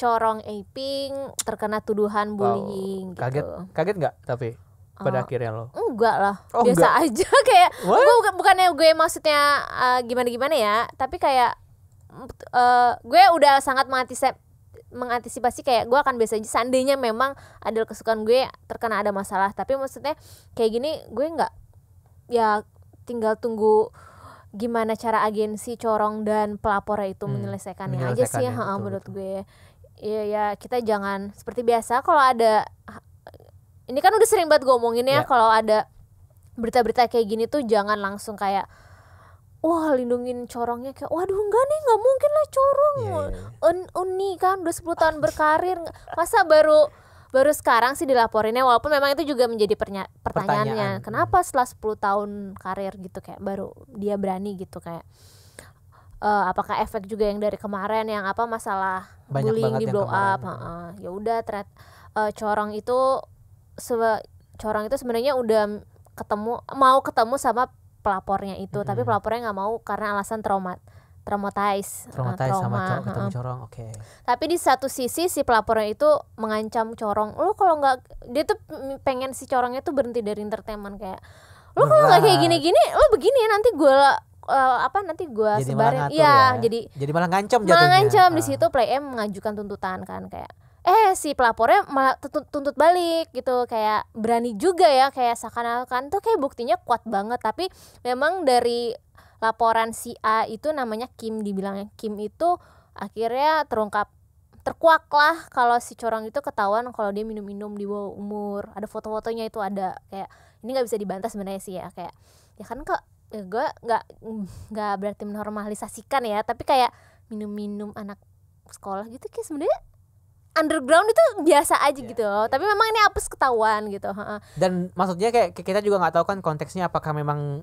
Corong Aping terkena tuduhan bullying gitu. Kaget nggak tapi pada akhirnya lo? Enggak lah, biasa aja kayak gue bukannya gue maksudnya gimana ya, tapi kayak gue udah sangat mengantisipasi kayak gue akan biasa aja seandainya memang ada kesukaan gue terkena ada masalah. Tapi maksudnya kayak gini gue nggak, ya tinggal tunggu gimana cara agensi Corong dan pelapornya itu menyelesaikannya aja sih menurut gue. Ya kita jangan seperti biasa kalau ada, ini kan udah sering banget gue omongin ya, kalau ada berita-berita kayak gini tuh jangan langsung kayak wah lindungin Corongnya, kayak waduh enggak nih, nggak mungkin lah Corong Uni kan udah 10 tahun berkarir, masa baru sekarang sih dilaporinnya. Walaupun memang itu juga menjadi pertanyaannya, kenapa setelah 10 tahun karir gitu kayak baru dia berani gitu, kayak apakah efek juga yang dari kemarin yang masalah banyak bullying di blow up. Ya udah Corong itu sebenarnya udah mau ketemu sama pelapornya itu, tapi pelapornya nggak mau karena alasan traumatize sama ketemu Corong. Oke. Tapi di satu sisi si pelapornya itu mengancam Corong, lo kalau nggak, dia tuh pengen si Corongnya tuh berhenti dari entertainment, kayak lo kalau nggak kayak gini-gini lo begini nanti gue sebarin ya. Jadi malah ngancam jatuhnya. Di situ Play M mengajukan tuntutan kan, kayak si pelapornya malah tuntut balik gitu, kayak berani juga ya, kayak seakan-akan tuh kayak buktinya kuat banget. Tapi memang dari laporan si A itu namanya Kim, dibilangnya Kim itu akhirnya terkuak lah kalau si Corong itu ketahuan kalau dia minum-minum di bawah umur. Ada foto-fotonya itu, ada kayak ini nggak bisa dibantah sebenarnya sih ya, kayak ya kan kok ya gue nggak berarti menormalisasikan ya, tapi kayak minum-minum anak sekolah gitu kayak sebenarnya underground itu biasa aja gitu loh. Tapi memang ini apes ketahuan gitu. Dan maksudnya kayak kita juga nggak tahu kan konteksnya, apakah memang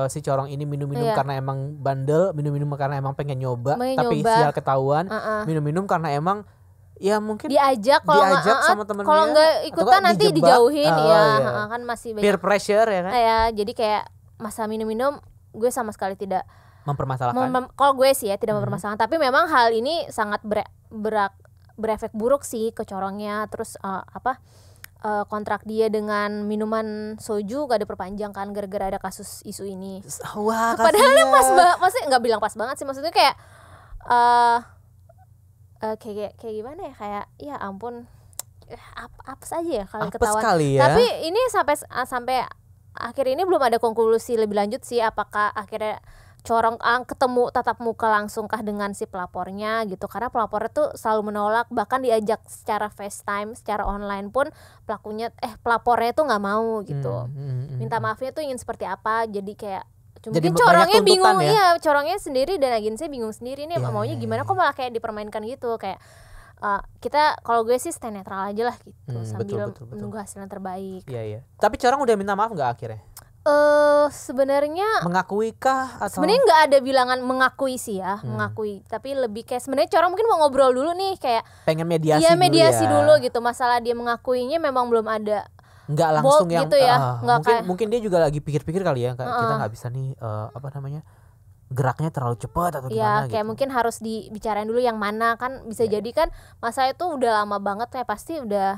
si Corong ini minum-minum karena emang bandel, minum-minum karena emang pengen nyoba. Tapi sial ketahuan minum-minum karena emang ya mungkin diajak sama temennya, kalau nggak ikutan nanti dijauhin kan masih banyak peer pressure ya kan. Jadi kayak masa minum-minum gue sama sekali tidak mempermasalahkan. Kalau gue sih ya tidak mempermasalahkan, tapi memang hal ini sangat berefek buruk sih ke Corongnya. Terus kontrak dia dengan minuman soju gak diperpanjang kan gara-gara ada kasus isu ini. Wah, padahal maksudnya nggak bilang pas banget sih, maksudnya kayak kayak gimana ya, kayak ya ampun, apa saja ya kalau ketahuan. Ya. Tapi ini sampai akhir ini belum ada konklusi lebih lanjut sih, apakah akhirnya Corong ketemu tatap muka langsungkah dengan si pelapornya gitu, karena pelapornya tuh selalu menolak, bahkan diajak secara FaceTime, secara online pun pelapornya tuh nggak mau gitu. Minta maafnya tuh ingin seperti apa, jadi kayak mungkin Corongnya bingung ya? Corongnya sendiri dan agensinya bingung sendiri nih maunya gimana, kok malah kayak dipermainkan gitu. Kayak kita, kalau gue sih stay netral aja lah gitu, sambil betul. Menunggu hasil yang terbaik. Iya. Tapi Corong udah minta maaf nggak akhirnya? Sebenarnya mengakui kah atau? Sebenarnya nggak ada bilangan mengakui sih ya, mengakui. Tapi lebih kayak sebenarnya Corong mungkin mau ngobrol dulu nih, kayak pengen mediasi. Iya mediasi dulu gitu. Masalah dia mengakuinya memang belum ada. Nggak langsung yang gitu ya. Mungkin dia juga lagi pikir-pikir kali ya, kita nggak bisa nih geraknya terlalu cepat atau gimana ya, kayak gitu. Mungkin harus dibicarain dulu yang mana kan, bisa jadi kan masa itu udah lama banget, kayak pasti udah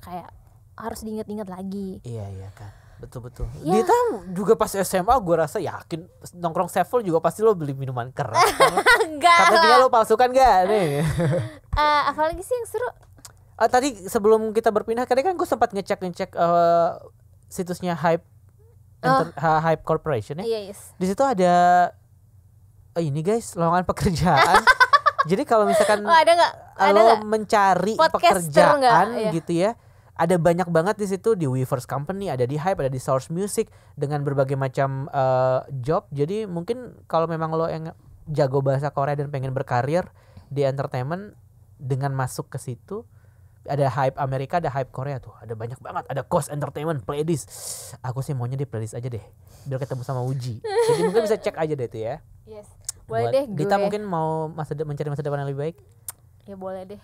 kayak harus diinget-inget lagi. Iya kan. Betul. Dita juga pas SMA gue rasa yakin nongkrong Sevel juga pasti lo beli minuman keras. Enggak. Katanya lo palsukan gak nih? Apalagi sih yang seru? Tadi sebelum kita berpindah, tadi kan gue sempat ngecek situsnya Hype Hype Corporation ya. Iya, yes. Di situ ada ini guys, lowongan pekerjaan. Jadi kalau misalkan lo mencari pekerjaan gitu ya, ada banyak banget di situ, di Weverse Company, ada di Hype, ada di Source Music dengan berbagai macam job. Jadi mungkin kalau memang lo yang jago bahasa Korea dan pengen berkarir di entertainment, dengan masuk ke situ, ada Hype Amerika, ada Hype Korea tuh, ada banyak banget, ada Coast Entertainment, Playlist. Aku sih maunya di Playlist aja deh, biar ketemu sama Uji. Jadi mungkin bisa cek aja deh tuh ya. Yes, boleh deh. Dita mungkin mau mencari masa depan yang lebih baik. Ya boleh deh.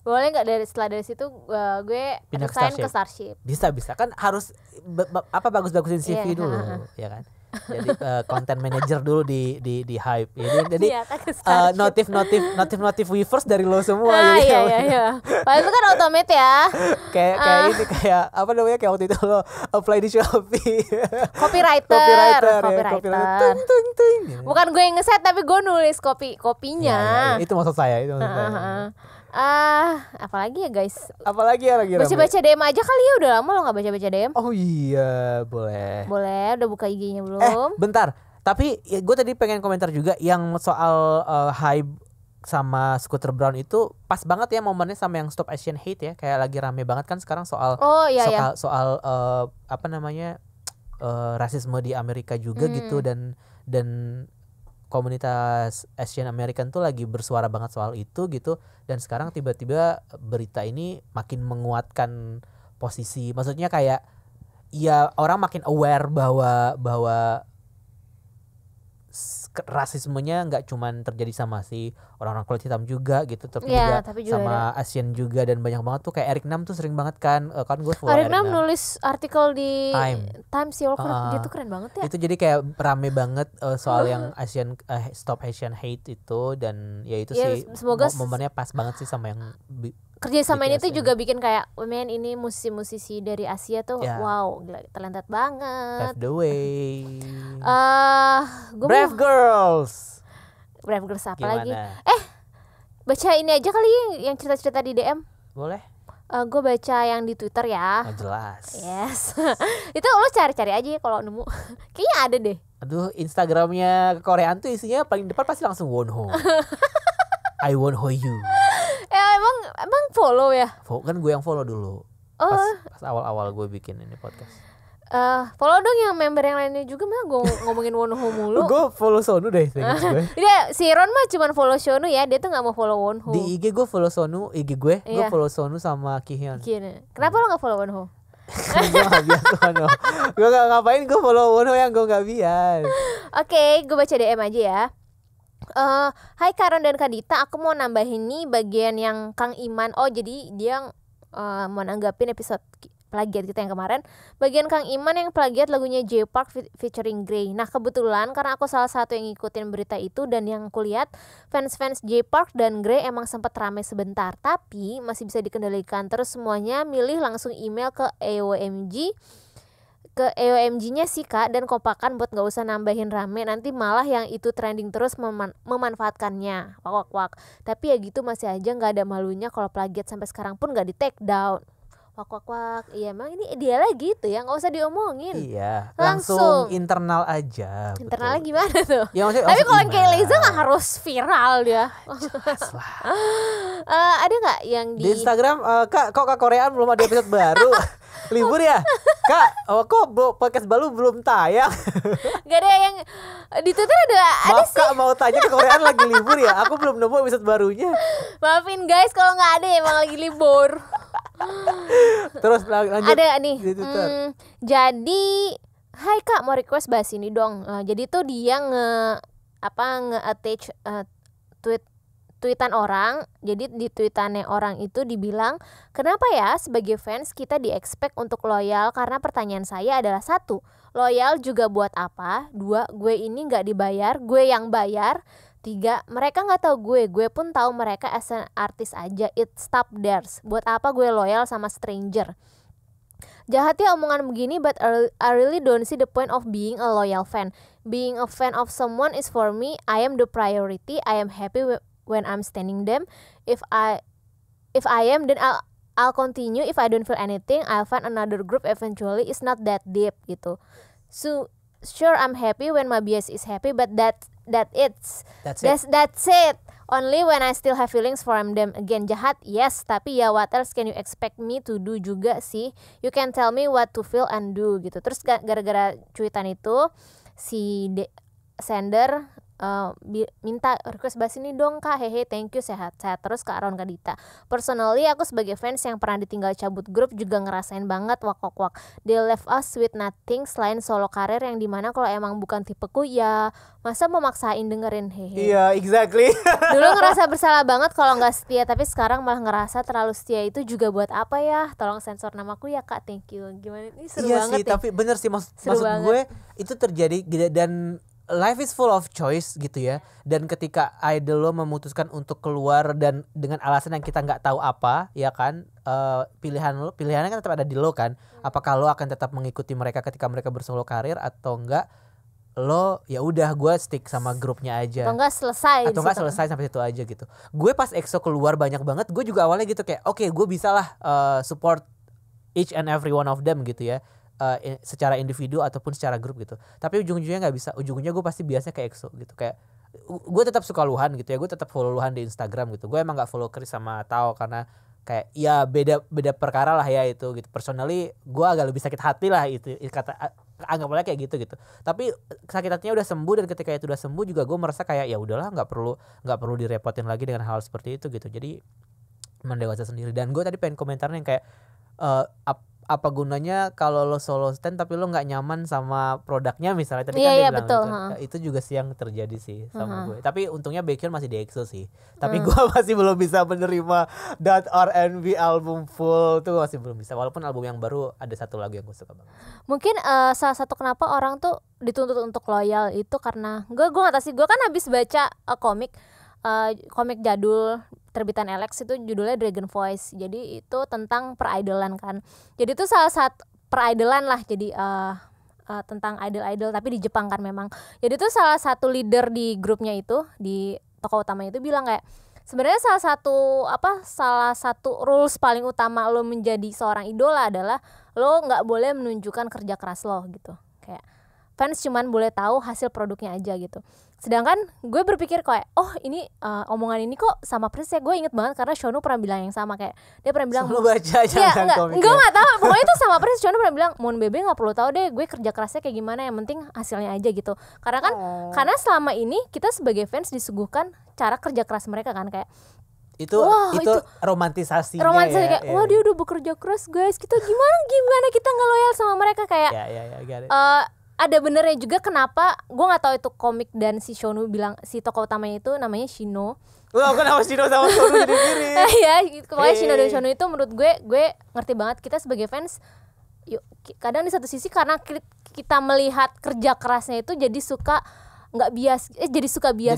Boleh nggak setelah dari situ gue pindah ke Starship? Bisa kan harus bagus-bagusin CV dulu, ya kan? Jadi content manager dulu di Hype. Jadi notif Weverse dari lo semua. Iya. Padahal itu kan automate ya. kayak ini kayak apa namanya, kayak waktu itu lo apply di Shopee. Copywriter. Tung. Bukan gue yang ngeset tapi gue nulis kopinya. Ya, itu maksud saya. Apalagi ya guys? Apalagi ya lagi baca DM aja kali ya, udah lama lo nggak baca DM. Oh iya, boleh. Udah buka IG-nya belum? Bentar. Tapi ya, gue tadi pengen komentar juga yang soal Hype sama Scooter Brown itu pas banget ya momennya sama yang Stop Asian Hate ya, kayak lagi rame banget kan sekarang soal apa namanya rasisme di Amerika juga gitu, dan komunitas Asian American tuh lagi bersuara banget soal itu gitu, dan sekarang tiba-tiba berita ini makin menguatkan posisi, maksudnya kayak ya orang makin aware bahwa rasismenya nggak cuman terjadi sama si orang-orang kulit hitam juga gitu, tapi juga sama Asian juga, dan banyak banget tuh kayak Eric Nam tuh sering banget kan gue follow Eric Nam nulis artikel di Time sih, dia tuh keren banget ya. Itu jadi kayak rame banget soal yang Asian Stop Asian Hate itu, dan ya itu sih semoga momennya pas banget sih sama yang kerja sama ini tuh juga bikin kayak ini musisi-musisi dari Asia tuh wow, gila, talented banget. Pave the way. Brave Girls apa gimana? Lagi? Baca ini aja kali yang cerita-cerita di DM. Boleh. Gue baca yang di Twitter ya. Jelas. Yes. Itu lo cari-cari aja kalau nemu. Kayaknya ada deh. Aduh, Instagramnya Koreaan tuh isinya paling depan pasti langsung Wonho. I Wonho you. Emang follow ya? Kan gue yang follow dulu. Pas awal-awal gue bikin ini podcast. Follow dong yang member yang lainnya juga, mah gue ngomongin Wonho mulu. Gue follow Sonu deh, gue. Si Ron mah cuma follow Sonu ya, dia tuh nggak mau follow Wonho. Di IG gue follow Sonu, gue follow Sonu sama Kihyun. Kenapa lo nggak follow Wonho? Gue gak bias Wonho. Gue gak ngapain gue follow Wonho yang gue gak bias. Oke, gue baca DM aja ya. Hai Karon dan Kadita, aku mau nambahin nih bagian yang Kang Iman. Jadi dia mau nanggapin episode plagiat kita yang kemarin, bagian Kang Iman yang plagiat lagunya J Park featuring Grey. Nah kebetulan karena aku salah satu yang ngikutin berita itu, dan yang kulihat fans J Park dan Grey emang sempat ramai sebentar, tapi masih bisa dikendalikan. Terus semuanya milih langsung email ke EOMG-nya sih Kak, dan kompakan buat gak usah nambahin rame, nanti malah yang itu trending terus memanfaatkannya. Wak. Tapi ya gitu, masih aja gak ada malunya kalau plagiat sampai sekarang pun gak di take down. Wak. Iya emang ini dia lagi gitu ya, gak usah diomongin. Iya, langsung internal aja. Internalnya gimana tuh? Ya, tapi kalau yang kayak Leza gak harus viral dia. Jelas lah. Ada gak yang di Instagram, Kak Koreaan belum ada episode baru? Libur ya? Kak, kok podcast baru belum tayang? Gak ada yang di Twitter ada sih. Kak mau tanya ke Koreaan lagi libur ya? Aku belum nemu episode barunya. Maafin guys kalau gak ada, emang lagi libur. Terus lanjut. Ada nih. Jadi, hai Kak, mau request bahas ini dong. Jadi tuh dia nge-attach tweetan orang. Jadi di tweetannya orang itu dibilang, kenapa ya sebagai fans kita di-expect untuk loyal? Karena pertanyaan saya adalah 1, loyal juga buat apa? 2, gue ini gak dibayar, gue yang bayar. 3, mereka gak tahu gue pun tahu mereka as an artist aja. It stop there. Buat apa gue loyal sama stranger? Jahat ya omongan begini, but I really don't see the point of being a loyal fan. Being a fan of someone is for me, I am the priority. I am happy when I'm standing them. If I am, then I'll continue. If I don't feel anything, I'll find another group eventually. It's not that deep gitu. So sure, I'm happy when my bias is happy, but that's it. Only when I still have feelings for them. Again, jahat, yes, tapi ya what else can you expect me to do juga sih. You can tell me what to feel and do gitu. Terus gara-gara cuitan itu si sender minta request bahas ini dong kak, hehe, thank you, sehat terus Kak Aaron Kadita. Personally aku sebagai fans yang pernah ditinggal cabut grup juga ngerasain banget wak. They left us with nothing selain solo karir yang dimana kalau emang bukan tipeku ya masa mau maksain dengerin, hehe. Iya, exactly. Dulu ngerasa bersalah banget kalau nggak setia, tapi sekarang malah ngerasa terlalu setia itu juga buat apa ya. Tolong sensor namaku ya kak, thank you. Gimana, ini seru iya banget sih, tapi bener sih maksud gue itu terjadi dan life is full of choice gitu ya. Dan ketika idol lo memutuskan untuk keluar dan dengan alasan yang kita nggak tahu apa, ya kan, pilihannya kan tetap ada di lo kan. Apakah lo akan tetap mengikuti mereka ketika mereka bersolo karir atau enggak? Lo ya udah gue stick sama grupnya aja. Atau enggak selesai sampai situ aja gitu. Gue pas EXO keluar banyak banget, gue juga awalnya gitu kayak oke, gue bisa lah support each and every one of them gitu ya. Secara individu ataupun secara grup gitu. Tapi ujung-ujungnya nggak bisa. Ujung-ujungnya gue pasti biasanya kayak EXO gitu. Kayak gue tetap suka Luhan gitu ya. Gue tetap follow Luhan di Instagram gitu. Gue emang nggak follow Chris sama Tao karena kayak ya beda perkara lah ya itu gitu. Personally gue agak lebih sakit hati lah itu kata anggapnya kayak gitu. Tapi sakit hatinya udah sembuh, dan ketika itu udah sembuh juga gue merasa kayak ya udahlah, nggak perlu direpotin lagi dengan hal seperti itu gitu. Jadi mendewasa sendiri. Dan gue tadi pengen komentarnya yang kayak apa gunanya kalau lo solo stand tapi lo nggak nyaman sama produknya misalnya tadi kan dia bilang betul, gitu. Itu juga sih yang terjadi sih sama gue. Tapi untungnya Baekhyun masih di EXO sih. Tapi gue masih belum bisa menerima that R&B album full tuh, masih belum bisa. Walaupun album yang baru ada satu lagu yang gue suka banget. Mungkin salah satu kenapa orang tuh dituntut untuk loyal itu karena gue nggak tahu sih. Gue kan habis baca komik jadul terbitan Alex, itu judulnya Dragon Voice. Jadi itu tentang peridolan kan. Jadi itu salah satu peridolan lah. Jadi tentang idol tapi di Jepang kan memang. Jadi itu salah satu leader di grupnya itu, di tokoh utama itu bilang kayak sebenarnya salah satu rules paling utama lo menjadi seorang idola adalah lo nggak boleh menunjukkan kerja keras lo gitu. Kayak fans cuman boleh tahu hasil produknya aja gitu. Sedangkan gue berpikir kayak ini omongan ini kok sama persis ya. Gue inget banget karena Shonu pernah bilang yang sama, kayak dia pernah bilang lu baca jangan komik. Gue nggak tahu, pokoknya itu sama persis. Shonu pernah bilang Mon Bebe nggak perlu tahu deh gue kerja kerasnya kayak gimana, yang penting hasilnya aja gitu. Karena kan karena selama ini kita sebagai fans disuguhkan cara kerja keras mereka kan, kayak itu romantisasinya kayak wah dia udah bekerja keras guys, kita gimana kita nggak loyal sama mereka, kayak ada benernya juga kenapa gue nggak tahu itu komik dan si Shonu bilang si tokoh utamanya itu namanya Shino. Kenapa Shino sama Shonu jadi mirip? Ya, pokoknya Shino dan Shonu itu menurut gue ngerti banget. Kita sebagai fans, kadang di satu sisi karena kita melihat kerja kerasnya itu jadi suka bias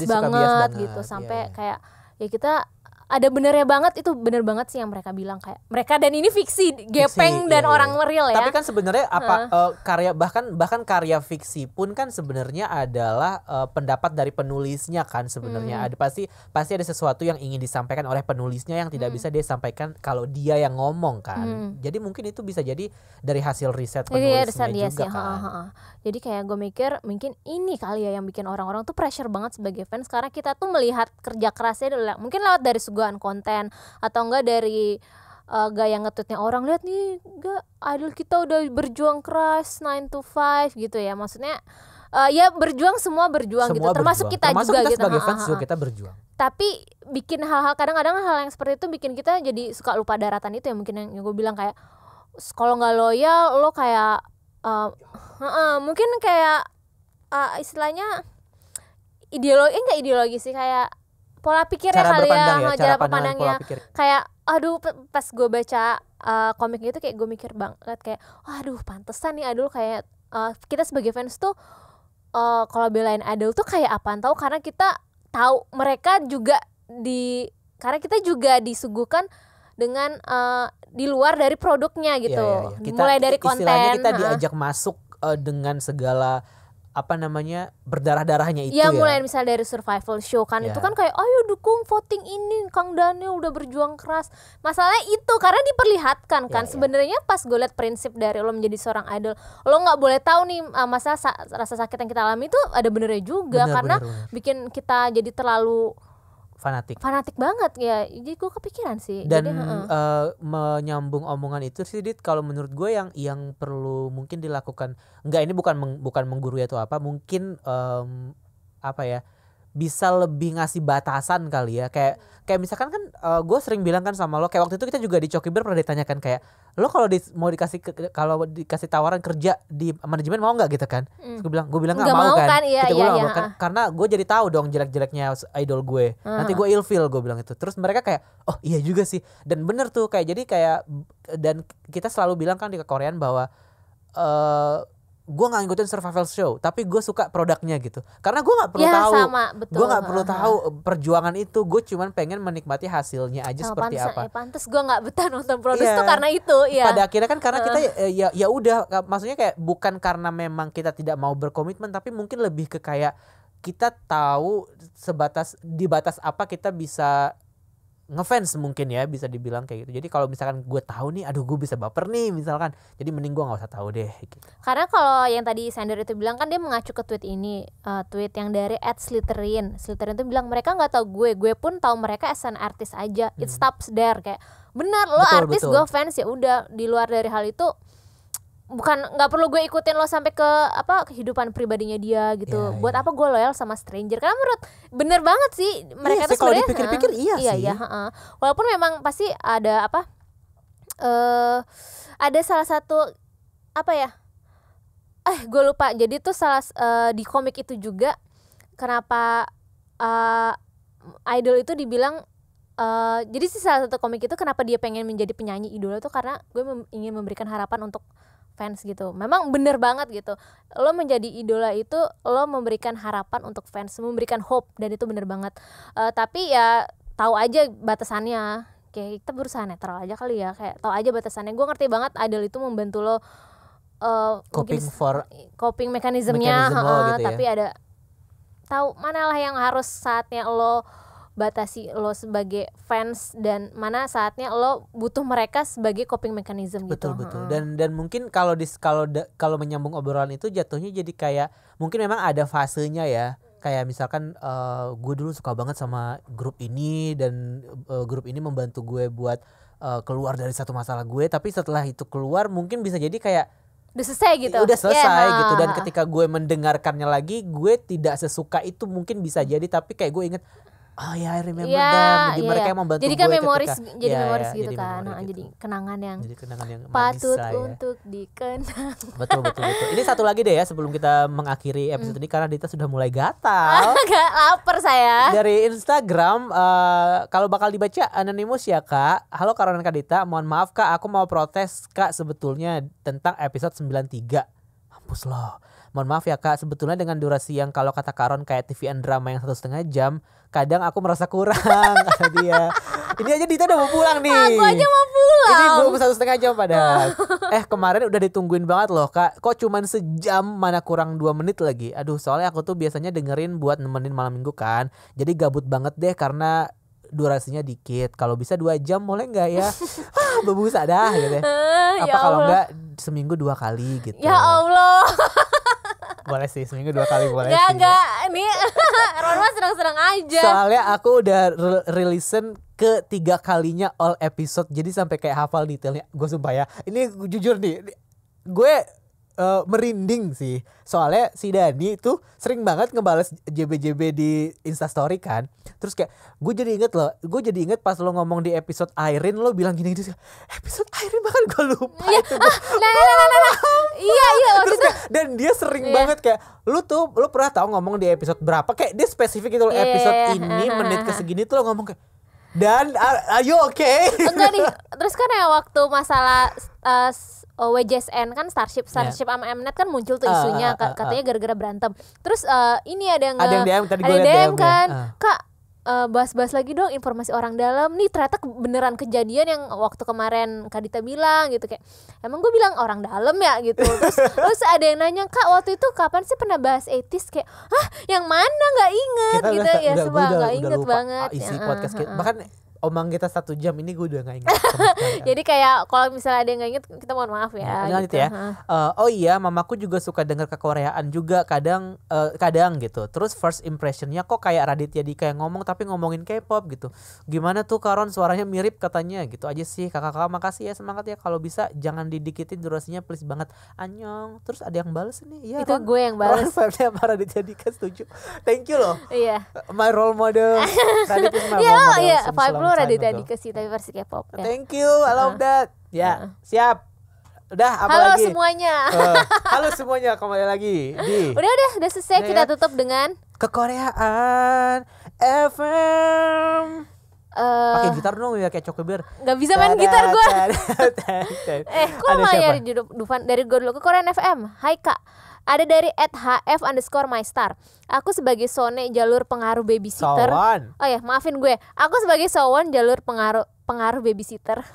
banget gitu, sampai kayak ya kita ada benernya banget. Itu bener banget sih yang mereka bilang, kayak mereka dan ini fiksi gepeng dan orang real ya. Tapi kan sebenarnya karya bahkan karya fiksi pun kan sebenarnya adalah pendapat dari penulisnya kan sebenarnya. Ada pasti ada sesuatu yang ingin disampaikan oleh penulisnya yang tidak bisa dia sampaikan kalau dia yang ngomong kan. Jadi mungkin itu bisa jadi dari hasil riset penulisnya juga kan. Jadi kayak gue mikir mungkin ini kali ya yang bikin orang-orang tuh pressure banget sebagai fans, karena kita tuh melihat kerja kerasnya mungkin lewat dari suguhan konten atau enggak dari gaya nge-tweetnya orang, lihat nih enggak idol kita udah berjuang keras 9 to 5 gitu ya. Maksudnya ya semua berjuang gitu, termasuk kita juga kita gitu. Sebagai fans juga kita berjuang. Tapi bikin kadang-kadang hal yang seperti itu bikin kita jadi suka lupa daratan itu ya, mungkin yang gue bilang kayak kalau nggak loyal lo kayak mungkin kayak istilahnya ideologi sih, kayak pola pikirnya kali ya, cara pandangnya kayak pas gue baca komik itu kayak gue mikir banget kayak pantesan nih idol kayak kita sebagai fans tuh kalau belain idol tuh kayak apaan tahu, karena kita tahu mereka juga karena kita juga disuguhkan dengan di luar dari produknya gitu. Kita, mulai dari konten. Istilahnya kita diajak masuk dengan segala berdarah-darahnya itu ya. Iya, mulai misal dari survival show kan, itu kan kayak ayo dukung voting ini, Kang Daniel udah berjuang keras. Masalahnya itu karena diperlihatkan kan. Sebenarnya pas gue liat prinsip dari lo menjadi seorang idol, lo nggak boleh tahu nih masalah rasa sakit yang kita alami itu ada benernya juga, karena bikin kita jadi terlalu fanatik banget ya. Jadi gue kepikiran sih. Dan jadi, menyambung omongan itu sih Dit, kalau menurut gue yang perlu mungkin dilakukan, enggak ini bukan menggurui atau apa, mungkin bisa lebih ngasih batasan kali ya. Kayak misalkan kan gue sering bilang kan sama lo, kayak waktu itu kita juga di Cokiber pernah ditanyakan kayak lo kalau dikasih tawaran kerja di manajemen mau nggak gitu kan. Gue bilang nggak mau kan. Kita bilang kan karena gue jadi tahu dong jelek-jeleknya idol gue. Nanti gue ilfeel, gue bilang itu. Terus mereka kayak oh iya juga sih, dan bener tuh dan kita selalu bilang kan di Korean bahwa gue nggak ngikutin survival show, tapi gue suka produknya gitu. Karena gue nggak perlu tahu, gue nggak perlu tahu perjuangan itu. Gue cuman pengen menikmati hasilnya aja seperti apa. Pantes gue nggak betah nonton produk tuh karena itu. Ya. Pada akhirnya kan karena kita ya udah, maksudnya kayak bukan karena memang kita tidak mau berkomitmen, tapi mungkin lebih ke kayak kita tahu di batas apa kita bisa ngefans mungkin ya, bisa dibilang kayak gitu. Jadi kalau misalkan gue tahu nih, aduh gue bisa baper nih misalkan, jadi mending gue nggak usah tahu deh gitu. Karena kalau yang tadi Sander itu bilang kan dia mengacu ke tweet ini, tweet yang dari @Slytherin itu bilang mereka nggak tahu gue pun tahu mereka as an artist aja. It stops there, kayak benar lo artis gue fans ya udah. Di luar dari hal itu nggak perlu gue ikutin lo sampai ke kehidupan pribadinya dia gitu. Buat apa gue loyal sama stranger? Karena menurut bener banget sih mereka tuh sebenarnya. Kalau dipikir-pikir sih. Walaupun memang pasti ada ada salah satu gue lupa. Jadi tuh di komik itu juga kenapa idol itu dibilang jadi sih salah satu komik itu kenapa dia pengen menjadi penyanyi idola tuh karena gue ingin memberikan harapan untuk fans gitu. Memang bener banget gitu. Lo menjadi idola itu lo memberikan harapan untuk fans, memberikan hope, dan itu bener banget. Tapi ya tahu aja batasannya. Kayak kita berusaha netral aja kali ya. Kayak tahu aja batasannya. Gue ngerti banget idol itu membantu lo coping mekanismenya gitu tapi ada tahu mana lah yang harus saatnya lo batasi lo sebagai fans dan mana saatnya lo butuh mereka sebagai coping mechanism gitu. Betul. Dan mungkin kalau menyambung obrolan itu jatuhnya jadi kayak mungkin memang ada fasenya ya. Kayak misalkan gue dulu suka banget sama grup ini dan grup ini membantu gue buat keluar dari satu masalah gue, tapi setelah itu keluar mungkin bisa jadi kayak udah selesai gitu. Gitu, dan ketika gue mendengarkannya lagi gue tidak sesuka itu, mungkin bisa jadi, tapi kayak gue inget oh ya, I remember them. Jadi mereka yang membantu jadi kan gue memoris, ketika jadi memoris gitu jadi kan. gitu. Jadi kenangan yang patut untuk dikenang. Betul. Ini satu lagi deh ya sebelum kita mengakhiri episode ini, karena Dita sudah mulai gatal. Agak lapar saya. Dari Instagram, kalau bakal dibaca anonimus ya Kak. Halo Karon dan Kak Dita, mohon maaf Kak, aku mau protes Kak sebetulnya tentang episode 93. Mampus loh. Mohon maaf ya Kak, sebetulnya dengan durasi yang kalau kata Karon kayak TVN drama yang 1,5 jam, kadang aku merasa kurang. Kata dia. Ini aja Dita udah mau pulang nih. Aku aja mau pulang. Ini belum 1,5 jam padahal. Kemarin udah ditungguin banget loh Kak. Kok cuman sejam, mana kurang 2 menit lagi. Aduh, soalnya aku tuh biasanya dengerin buat nemenin malam minggu kan. Jadi gabut banget deh karena durasinya dikit. Kalau bisa 2 jam boleh nggak ya? Bebusa dah gitu. Apa kalau nggak seminggu 2 kali gitu. Ya Allah. Boleh sih, seminggu 2 kali boleh sih. Enggak, ini Ronma sedang-sedang aja. Soalnya aku udah relisen ke 3 kalinya all episode, jadi sampai kayak hafal detailnya. Gue sumpah ya, ini jujur nih, gue merinding sih. Soalnya si Dani tuh sering banget ngebales JB-JB di Instastory kan. Terus kayak gue jadi inget pas lo ngomong di episode Irene, lo bilang gini gitu, episode Irene bahkan gue lupa itu. Iya terus kayak, dan dia sering banget kayak lu pernah tahu ngomong di episode berapa, kayak dia spesifik itu episode ini menit ke segini tuh lo ngomong kayak, dan are you okay? Enggak nih. Terus kan ya waktu masalah WJSN kan Starship sama Mnet kan muncul tuh isunya katanya gara-gara berantem. Terus ini ada yang DM tadi gue DM kan. Kak, bahas-bahas lagi dong informasi orang dalam nih, ternyata beneran kejadian yang waktu kemarin Kak Dita bilang gitu, kayak emang gue bilang orang dalam ya gitu. Terus ada yang nanya, Kak waktu itu kapan sih pernah bahas etis, kayak hah yang mana, nggak inget Kita gitu ya, semua nggak inget lupa banget isi ya, podcast kita. Bahkan omong kita 1 jam ini gue udah gak ingat. jadi kayak kalau misalnya ada yang gak inget, kita mohon maaf ya Lanjut gitu. ya. Oh iya, mamaku juga suka denger kekoreaan juga kadang gitu. Terus first impressionnya kok kayak Raditya Dika yang ngomong tapi ngomongin K-pop gitu. Gimana tuh Karon, suaranya mirip katanya. Gitu aja sih. Kakak-kakak makasih ya, semangat ya. Kalau bisa jangan didikitin durasinya please banget. Annyeong. Terus ada yang bales nih. Iya, itu Ron, gue yang bales. Ron vibe-nya sama Raditya Dika, setuju. Thank you loh. Iya. My role model. Raditya my role model. Iya, since vibe long lu time Raditya ago. Dika sih, tapi versi K-pop ya. Thank you, I love that. Ya, siap. Udah, apa Halo lagi? semuanya. Halo semuanya, kembali lagi di Udah selesai, Udah kita ya? tutup dengan Kekoreaan FM. Pakai gitar dong ya, kayak Coke Beer. Gak bisa main gitar gue. Kok Ada malah siapa? nyari Dufan dari gue dulu. Kekoreaan FM. Hai Kak, ada dari @hf_mystar. Aku sebagai Sone jalur pengaruh babysitter. Sowan. Oh ya, maafin gue. Aku sebagai Sowon jalur pengaruh babysitter.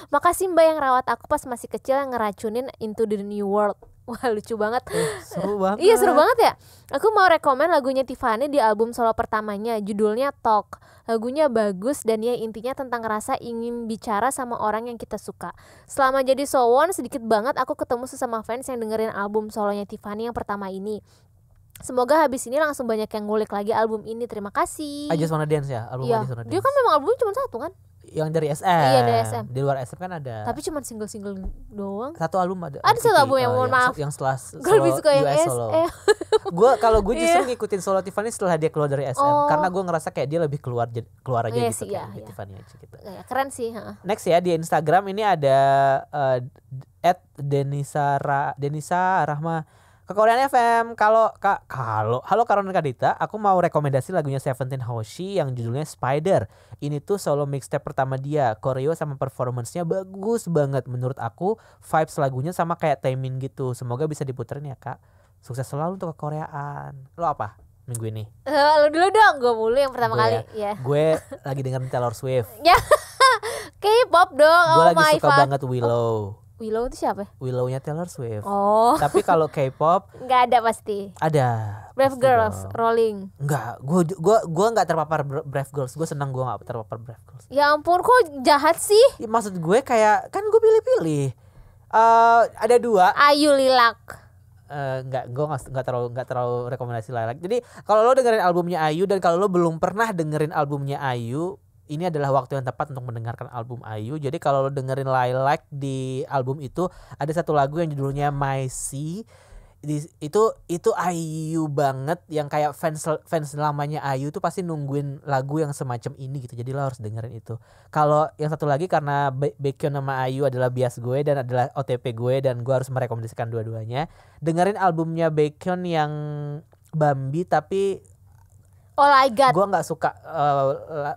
Makasih Mbak yang rawat aku pas masih kecil, yang ngeracunin Into the New World. Wah lucu banget. Seru banget. Iya seru banget ya. Aku mau rekomen lagunya Tiffany di album solo pertamanya, judulnya Talk. Lagunya bagus dan ya intinya tentang rasa ingin bicara sama orang yang kita suka. Selama jadi Sowon sedikit banget aku ketemu sesama fans yang dengerin album solonya Tiffany yang pertama ini. Semoga habis ini langsung banyak yang ngulik lagi album ini. Terima kasih. I Just Wanna Dance ya, album Iya. I Just Wanna Dia Dance. kan memang albumnya cuma satu kan? Yang dari SM. Iya, dari SM. Di luar SM kan ada. Tapi cuma single-single doang. Satu album ada. Ada satu album yang mohon maaf. Yang setelah Gue lebih suka yang US solo. Kalau gue justru ngikutin solo Tiffany setelah dia keluar dari SM, karena gue ngerasa kayak dia lebih keluar aja Iya gitu sih, kayak iya. Tiffany aja gitu. Ya, keren sih. Next ya, di Instagram ini ada @Denisa Rahma. Kekoreaan FM. Halo Karon Kadita, aku mau rekomendasi lagunya Seventeen Hoshi yang judulnya Spider. Ini tuh solo mixtape pertama dia. Koreo sama performance-nya bagus banget menurut aku. Vibes lagunya sama kayak Taemin gitu. Semoga bisa diputerin ya Kak. Sukses selalu untuk kekoreaan. Lo apa minggu ini? Lu dulu dong, gue mulu yang pertama kali. Ya. Gue lagi dengerin Taylor Swift. Ya. K-pop dong. Gue Oh lagi my suka god. banget Willow. Willow itu siapa? Willow-nya Taylor Swift. Oh. Tapi kalau K-pop Nggak ada pasti. ada. Brave pasti Girls, dong. Rolling. Enggak, gue nggak terpapar Brave Girls. Gue senang gue nggak terpapar Brave Girls. Ya ampun, kok jahat sih? Ya, maksud gue kayak kan gue pilih-pilih. Ada 2. Ayu Lilac. Gue nggak terlalu rekomendasi Lilac. Jadi kalau lo dengerin albumnya Ayu dan kalau lo belum pernah dengerin albumnya Ayu, ini adalah waktu yang tepat untuk mendengarkan album Ayu. Jadi kalau lo dengerin Lilac, di album itu ada satu lagu yang judulnya My Sea. Itu Ayu banget, yang kayak fans lamanya Ayu tuh pasti nungguin lagu yang semacam ini gitu. Jadi lo harus dengerin itu. Kalau yang satu lagi, karena Baekhyun sama Ayu adalah bias gue dan adalah OTP gue dan gue harus merekomendasikan dua-duanya, dengerin albumnya Baekhyun yang Bambi. Tapi All I Got. gue nggak suka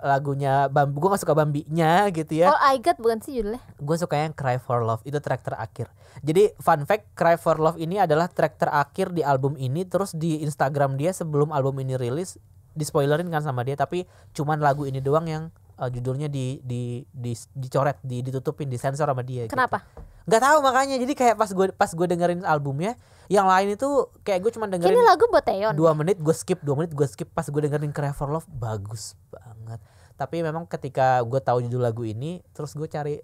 lagunya Bambi. Gue nggak suka Bambinya gitu ya. All I Got bukan sih judulnya? Gue suka yang Cry for Love, itu track terakhir. Jadi fun fact, Cry for Love ini adalah track terakhir di album ini. Terus di Instagram dia sebelum album ini rilis, di-spoilerin kan sama dia, tapi cuman lagu ini doang yang judulnya dicoret, ditutupin, disensor sama dia. Kenapa? Gitu. Gak tahu makanya. Jadi kayak pas gue dengerin albumnya, yang lain itu kayak gue cuma dengerin Ini lagu buat Taeyeon. 2 menit gue skip, 2 menit gue skip. Pas gue dengerin Cry for Love, bagus banget. Tapi memang ketika gue tahu judul lagu ini, terus gue cari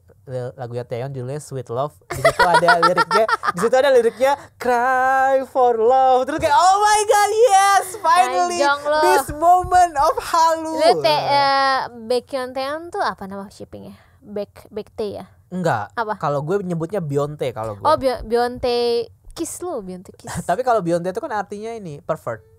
lagunya Taeyeon judulnya Sweet Love. Di situ ada liriknya Cry for Love. Terus kayak oh my god, yes, finally this moment of halu. Lu Baekhyun Taeyeon tuh apa nama shippingnya? Baektae ya? Enggak. Apa? Kalau gue nyebutnya Beyonce kalau gue. Oh Beyonce Kiss lu, Beyonce Kiss. Tapi kalau Beyonce itu kan artinya ini pervert.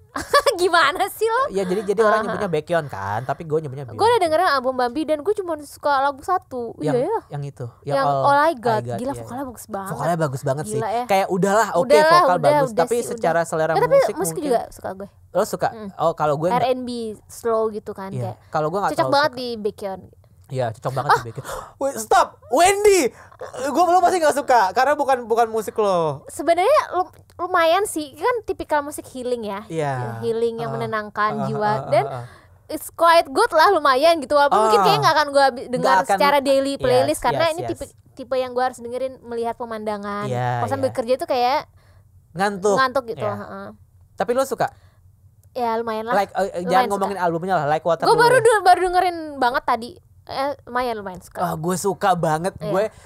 Gimana sih lo? Ya jadi orang nyebutnya Baekhyun kan, tapi gue nyebutnya Beyonce. Gue udah dengerin album Bambi dan gue cuma suka lagu satu. Yang itu, yang All I Got. Gila, iya. vokalnya bagus banget. Vokalnya bagus banget sih. Ya. Kayak vokal bagus, tapi sih, secara selera tapi musik mungkin juga suka gue. Lo suka? Oh, kalau gue R&B slow gitu kan, iya. kayak. Kalau gue nggak cocok banget suka. di Baekhyun. Iya, cocok banget di Baekhyun. Wait, stop, Wendy. Lo pasti nggak suka karena bukan musik lo. Sebenarnya lumayan sih, kan tipikal musik healing ya. Iya. Healing yang menenangkan jiwa dan it's quite good lah, lumayan gitu. Walaupun mungkin kayak nggak akan gue dengar secara daily playlist karena ini tipe yang gue harus dengerin melihat pemandangan. Kalau sambil kerja tuh kayak ngantuk gitu. Tapi lo suka? Ya lumayan lah. Like jangan ngomongin albumnya lah, Like Water. Gue baru dengerin banget tadi. Lumayan suka. Gue suka banget.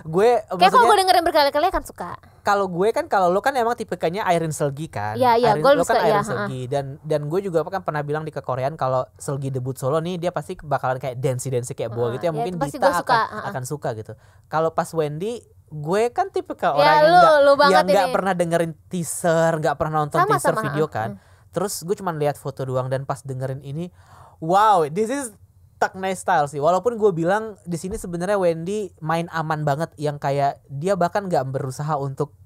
Gue kayak kalau gue dengerin berkali-kali kan suka. Kalau lo kan emang tipenya Iron Seulgi kan. Iya, gue kan Iron Seulgi dan gue juga kan pernah bilang di Korean kalau Seulgi debut solo nih dia pasti bakalan kayak dance kayak boa gitu ya, mungkin Dita akan suka gitu. Kalau pas Wendy, gue kan tipikal orang yang nggak pernah dengerin teaser, nggak pernah nonton teaser video kan. Terus gue cuma lihat foto doang dan pas dengerin ini, wow, this is Taknai style sih. Walaupun gue bilang di sini sebenarnya Wendy main aman banget, yang kayak dia bahkan nggak berusaha untuk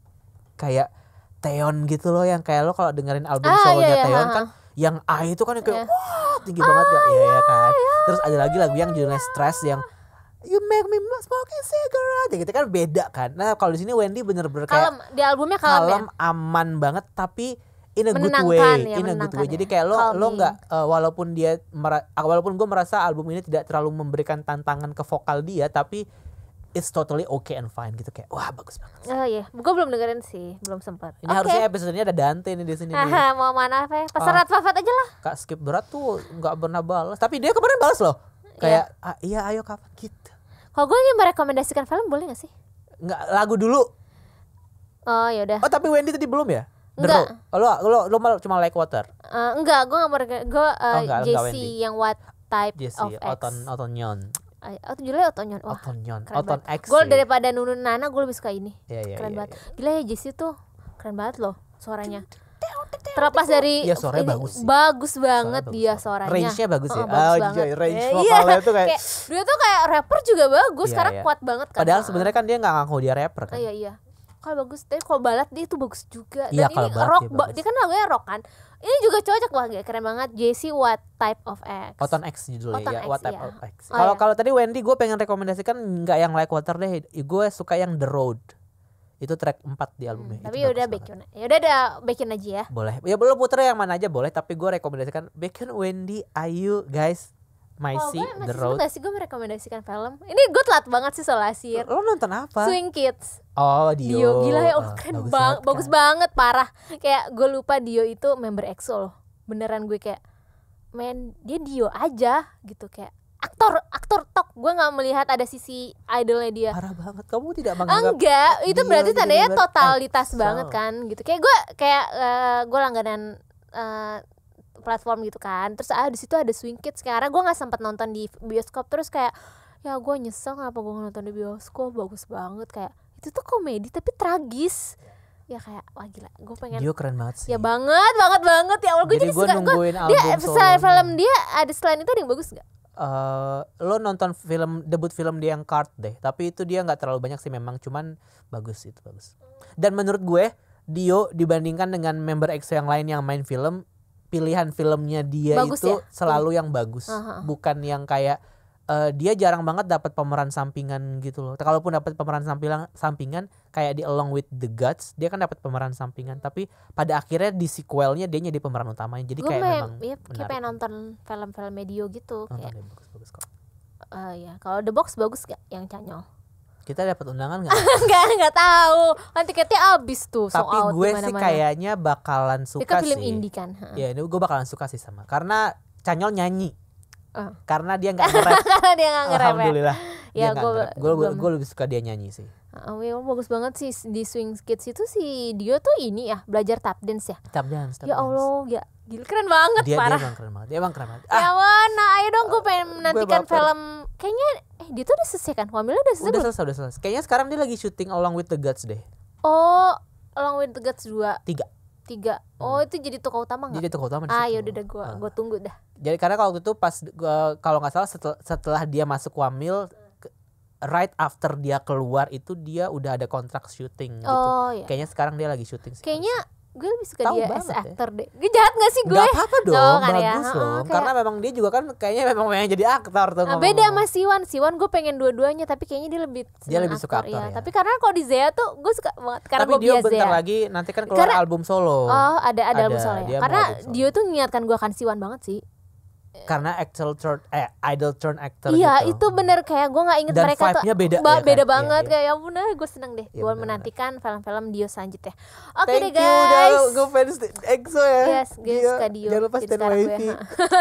kayak Taeyeon gitu loh, yang kayak lo kalau dengerin album solonya Taeyeon kan yang A itu kan kayak wah tinggi banget gak? Iya kan. Terus ada lagi lagu yang judulnya Stress yang You make me smoking cigarette gitu kan, beda kan. Nah kalau di sini Wendy bener-bener kayak kalem, di albumnya kalem aman banget tapi in a good way. Jadi kayak lo nggak walaupun gue merasa album ini tidak terlalu memberikan tantangan ke vokal dia, tapi it's totally okay and fine gitu, kayak wah bagus banget. Oh iya, gue belum dengerin sih, belum sempat. Ini harusnya episode ini ada Dante nih di sini. Mau mana apa? Pesan Fafat aja lah. Kak Skip Berat tuh nggak pernah balas, tapi dia kemarin balas loh. Kayak iya ayo kapan gitu. Kalau gue ingin merekomendasikan film boleh nggak sih? Nggak, lagu dulu. Oh yaudah. Oh tapi Wendy tadi belum ya? Enggak. Lo cuma Like Water. Enggak, gue nggak mau. Gue JC yang What Type of X. Otonyon. Judulnya Otonyon. Wah, Oton X. Gue daripada Nunun Nana gue lebih suka ini. Keren banget. Iya. Gila ya JC tuh keren banget loh suaranya. Terlepas dari suaranya bagus banget dia suaranya. Range-nya bagus ya. Bagus banget. Range vokalnya tuh kayak dia tuh kayak rapper juga bagus, karena kuat banget kan. Padahal sebenarnya kan dia nggak ngaku dia rapper kan. Iya. Kalau bagus, tapi kalau balad dia tuh bagus juga. Dan ini rock, dia kan lagunya rock kan. Ini juga cocok banget, keren banget. JC What Type of X. Oton X judulnya ya, What Type of X. Kalau tadi Wendy gue pengen rekomendasikan nggak yang Like Water deh. Gue suka yang The Road. Itu track 4 di albumnya. Tapi udah Baekhyun aja ya. Boleh. Ya belum puter yang mana aja boleh, tapi gue rekomendasikan Baekhyun, Wendy, IU, guys. Maisy, The Road. Gue merekomendasikan film. Ini gue telat banget sih soal Asir. Lo nonton apa? Swing Kids. Oh Dio. Gila ya, keren banget. Bagus banget, parah. Kayak gue lupa Dio itu member EXO loh. Beneran gue kayak, men dia Dio aja gitu, kayak aktor tok. Gue nggak melihat ada sisi idolnya dia. Parah banget. Kamu tidak menganggap? Enggak, itu berarti tandanya totalitas banget kan gitu. Kayak gue langganan platform gitu kan. Terus di situ ada Swing Kids. Karena gue nggak sempat nonton di bioskop, terus kayak ya gue nyesel kenapa gue nonton di bioskop. Bagus banget, kayak itu tuh komedi tapi tragis. Ya kayak wah gila, gue pengen. Dia keren banget sih. Ya banget ya Allah, gue jadi suka. Dia film dia ada selain itu ada yang bagus nggak? Lo nonton debut film dia yang Card deh, tapi itu dia nggak terlalu banyak sih memang, cuman bagus. Dan menurut gue Dio dibandingkan dengan member EXO yang lain yang main film, pilihan filmnya dia bagus itu selalu yang bagus, bukan yang kayak dia jarang banget dapat pemeran sampingan gitu loh. Kalaupun dapat pemeran sampingan kayak di Along with the Gods, dia kan dapat pemeran sampingan, tapi pada akhirnya di sequelnya dia jadi pemeran utamanya. Jadi kayak memang kayak pengen nonton film-film medio gitu. Nonton kayak bagus kok. Ya kalau The Box bagus gak yang Canyol? Kita dapat undangan nggak? Nggak tahu. Kan tiketnya abis tuh. Tapi gue sih kayaknya bakalan suka sih. Film indie kan. Ya ini gue bakalan suka sih sama. Karena Canyol nyanyi. Karena dia nggak nge-rap. Karena dia nggak nge-rap. Alhamdulillah. Ya gue lebih suka dia nyanyi sih. Bagus banget sih di Swing Kids itu si Dio tuh ini ya belajar tap dance ya. Tap dance. Ya Allah, ya gila keren banget, parah. Dia emang keren banget. Ya mana, ayo dong gue pengen menantikan film. Kayaknya dia tuh udah selesai kan? Wamilnya udah selesai. Udah selesai. Kayaknya sekarang dia lagi syuting Along with the Gods deh. Oh, Along with the Gods 2. 3. Oh, itu jadi tokoh utama enggak? Jadi tokoh utama. Ya udah gue tunggu dah. Jadi karena kalau itu pas kalau nggak salah setelah dia masuk Wamil, right after dia keluar itu dia udah ada kontrak syuting gitu. Iya. Kayaknya sekarang dia lagi syuting sih. Kayaknya gue lebih suka dia as aktor deh. Gue jahat gak sih gue? Gak apa-apa dong, kan bagus loh. Karena memang dia juga kan kayaknya memang pengen jadi aktor tuh. Beda sama Siwan gue pengen dua-duanya, tapi kayaknya dia lebih suka aktor ya. Tapi karena kalau di Zea tuh gue suka banget. Karena tapi dia bentar lagi nanti kan keluar album solo. Oh ada album solo ya. Karena dia tuh mengingatkan gue akan Siwan banget sih. karena idol turn actor iya gitu. itu bener kayak gue nggak inget Dan mereka tuh vibe-nya beda, beda ya kan? banget Iya, kayak ya ampun gue seneng deh Iya, gue bener. menantikan film-film Dio selanjutnya. Oke Thank deh you udah guys, ngefans EXO ya. yes gue suka Dio. Jangan lupa Jadi Stan sekarang Wavy. gue-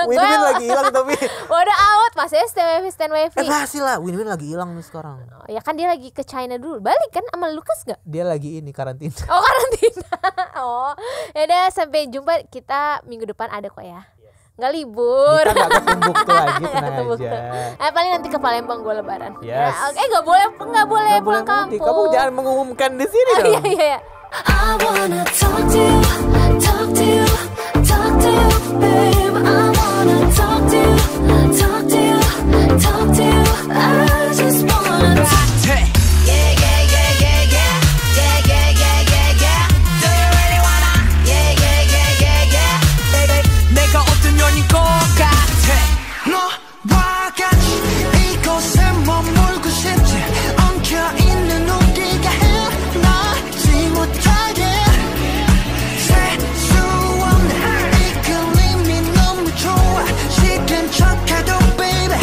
Win-Win lagi hilang tapi. udah out masih Stan Wavy. Masih lah, Win-Win lagi hilang nih sekarang. Ya kan dia lagi ke China dulu, balik kan sama Lukas nggak? Dia lagi ini karantina. Oh karantina. Oh ya udah sampai jumpa kita minggu depan ada kok ya. Nggak libur. Kita nggak ke Timbuktu lagi, Nggak tenang Timbuktu. aja. Paling nanti ke Palembang gue lebaran. Yes. Ya, nggak boleh Nggak pulang boleh kampung. mudik. Kamu jangan mengumumkan di sini Oh, dong. iya iya. I wanna talk to you, talk to you, talk to you, babe. I wanna talk to you, talk to you, talk to you. I just wanna talk to you. Yeah, yeah, yeah, yeah, yeah. Yeah, yeah, yeah, yeah, yeah. Do you really wanna? Yeah, yeah, yeah, yeah, yeah. Baby, 내가 어떤 년인 것 같아? 너와 같이 이곳에 머물고 싶지. 엉켜있는 우리가 헤어나지 못하게 셀수 없는 이끌림이 너무 좋아. 시간 척해도 baby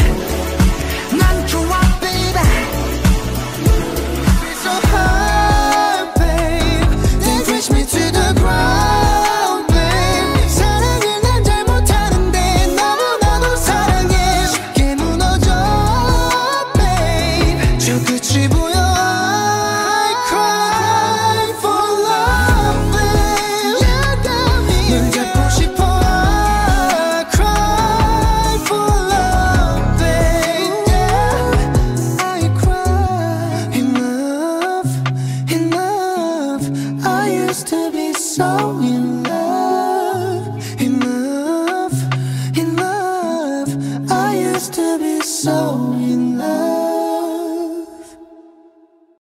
난 좋아 baby. So high babe then push me to the ground babe. 사랑을 난 잘 못하는데 너무나도 사랑해. 쉽게 무너져 babe. 저 끝이 보여. I cry for love babe. 널 잡고 싶어. I cry for love babe. Yeah. I cry. Enough, enough. I used to be so in love. Enough, enough. I used to be so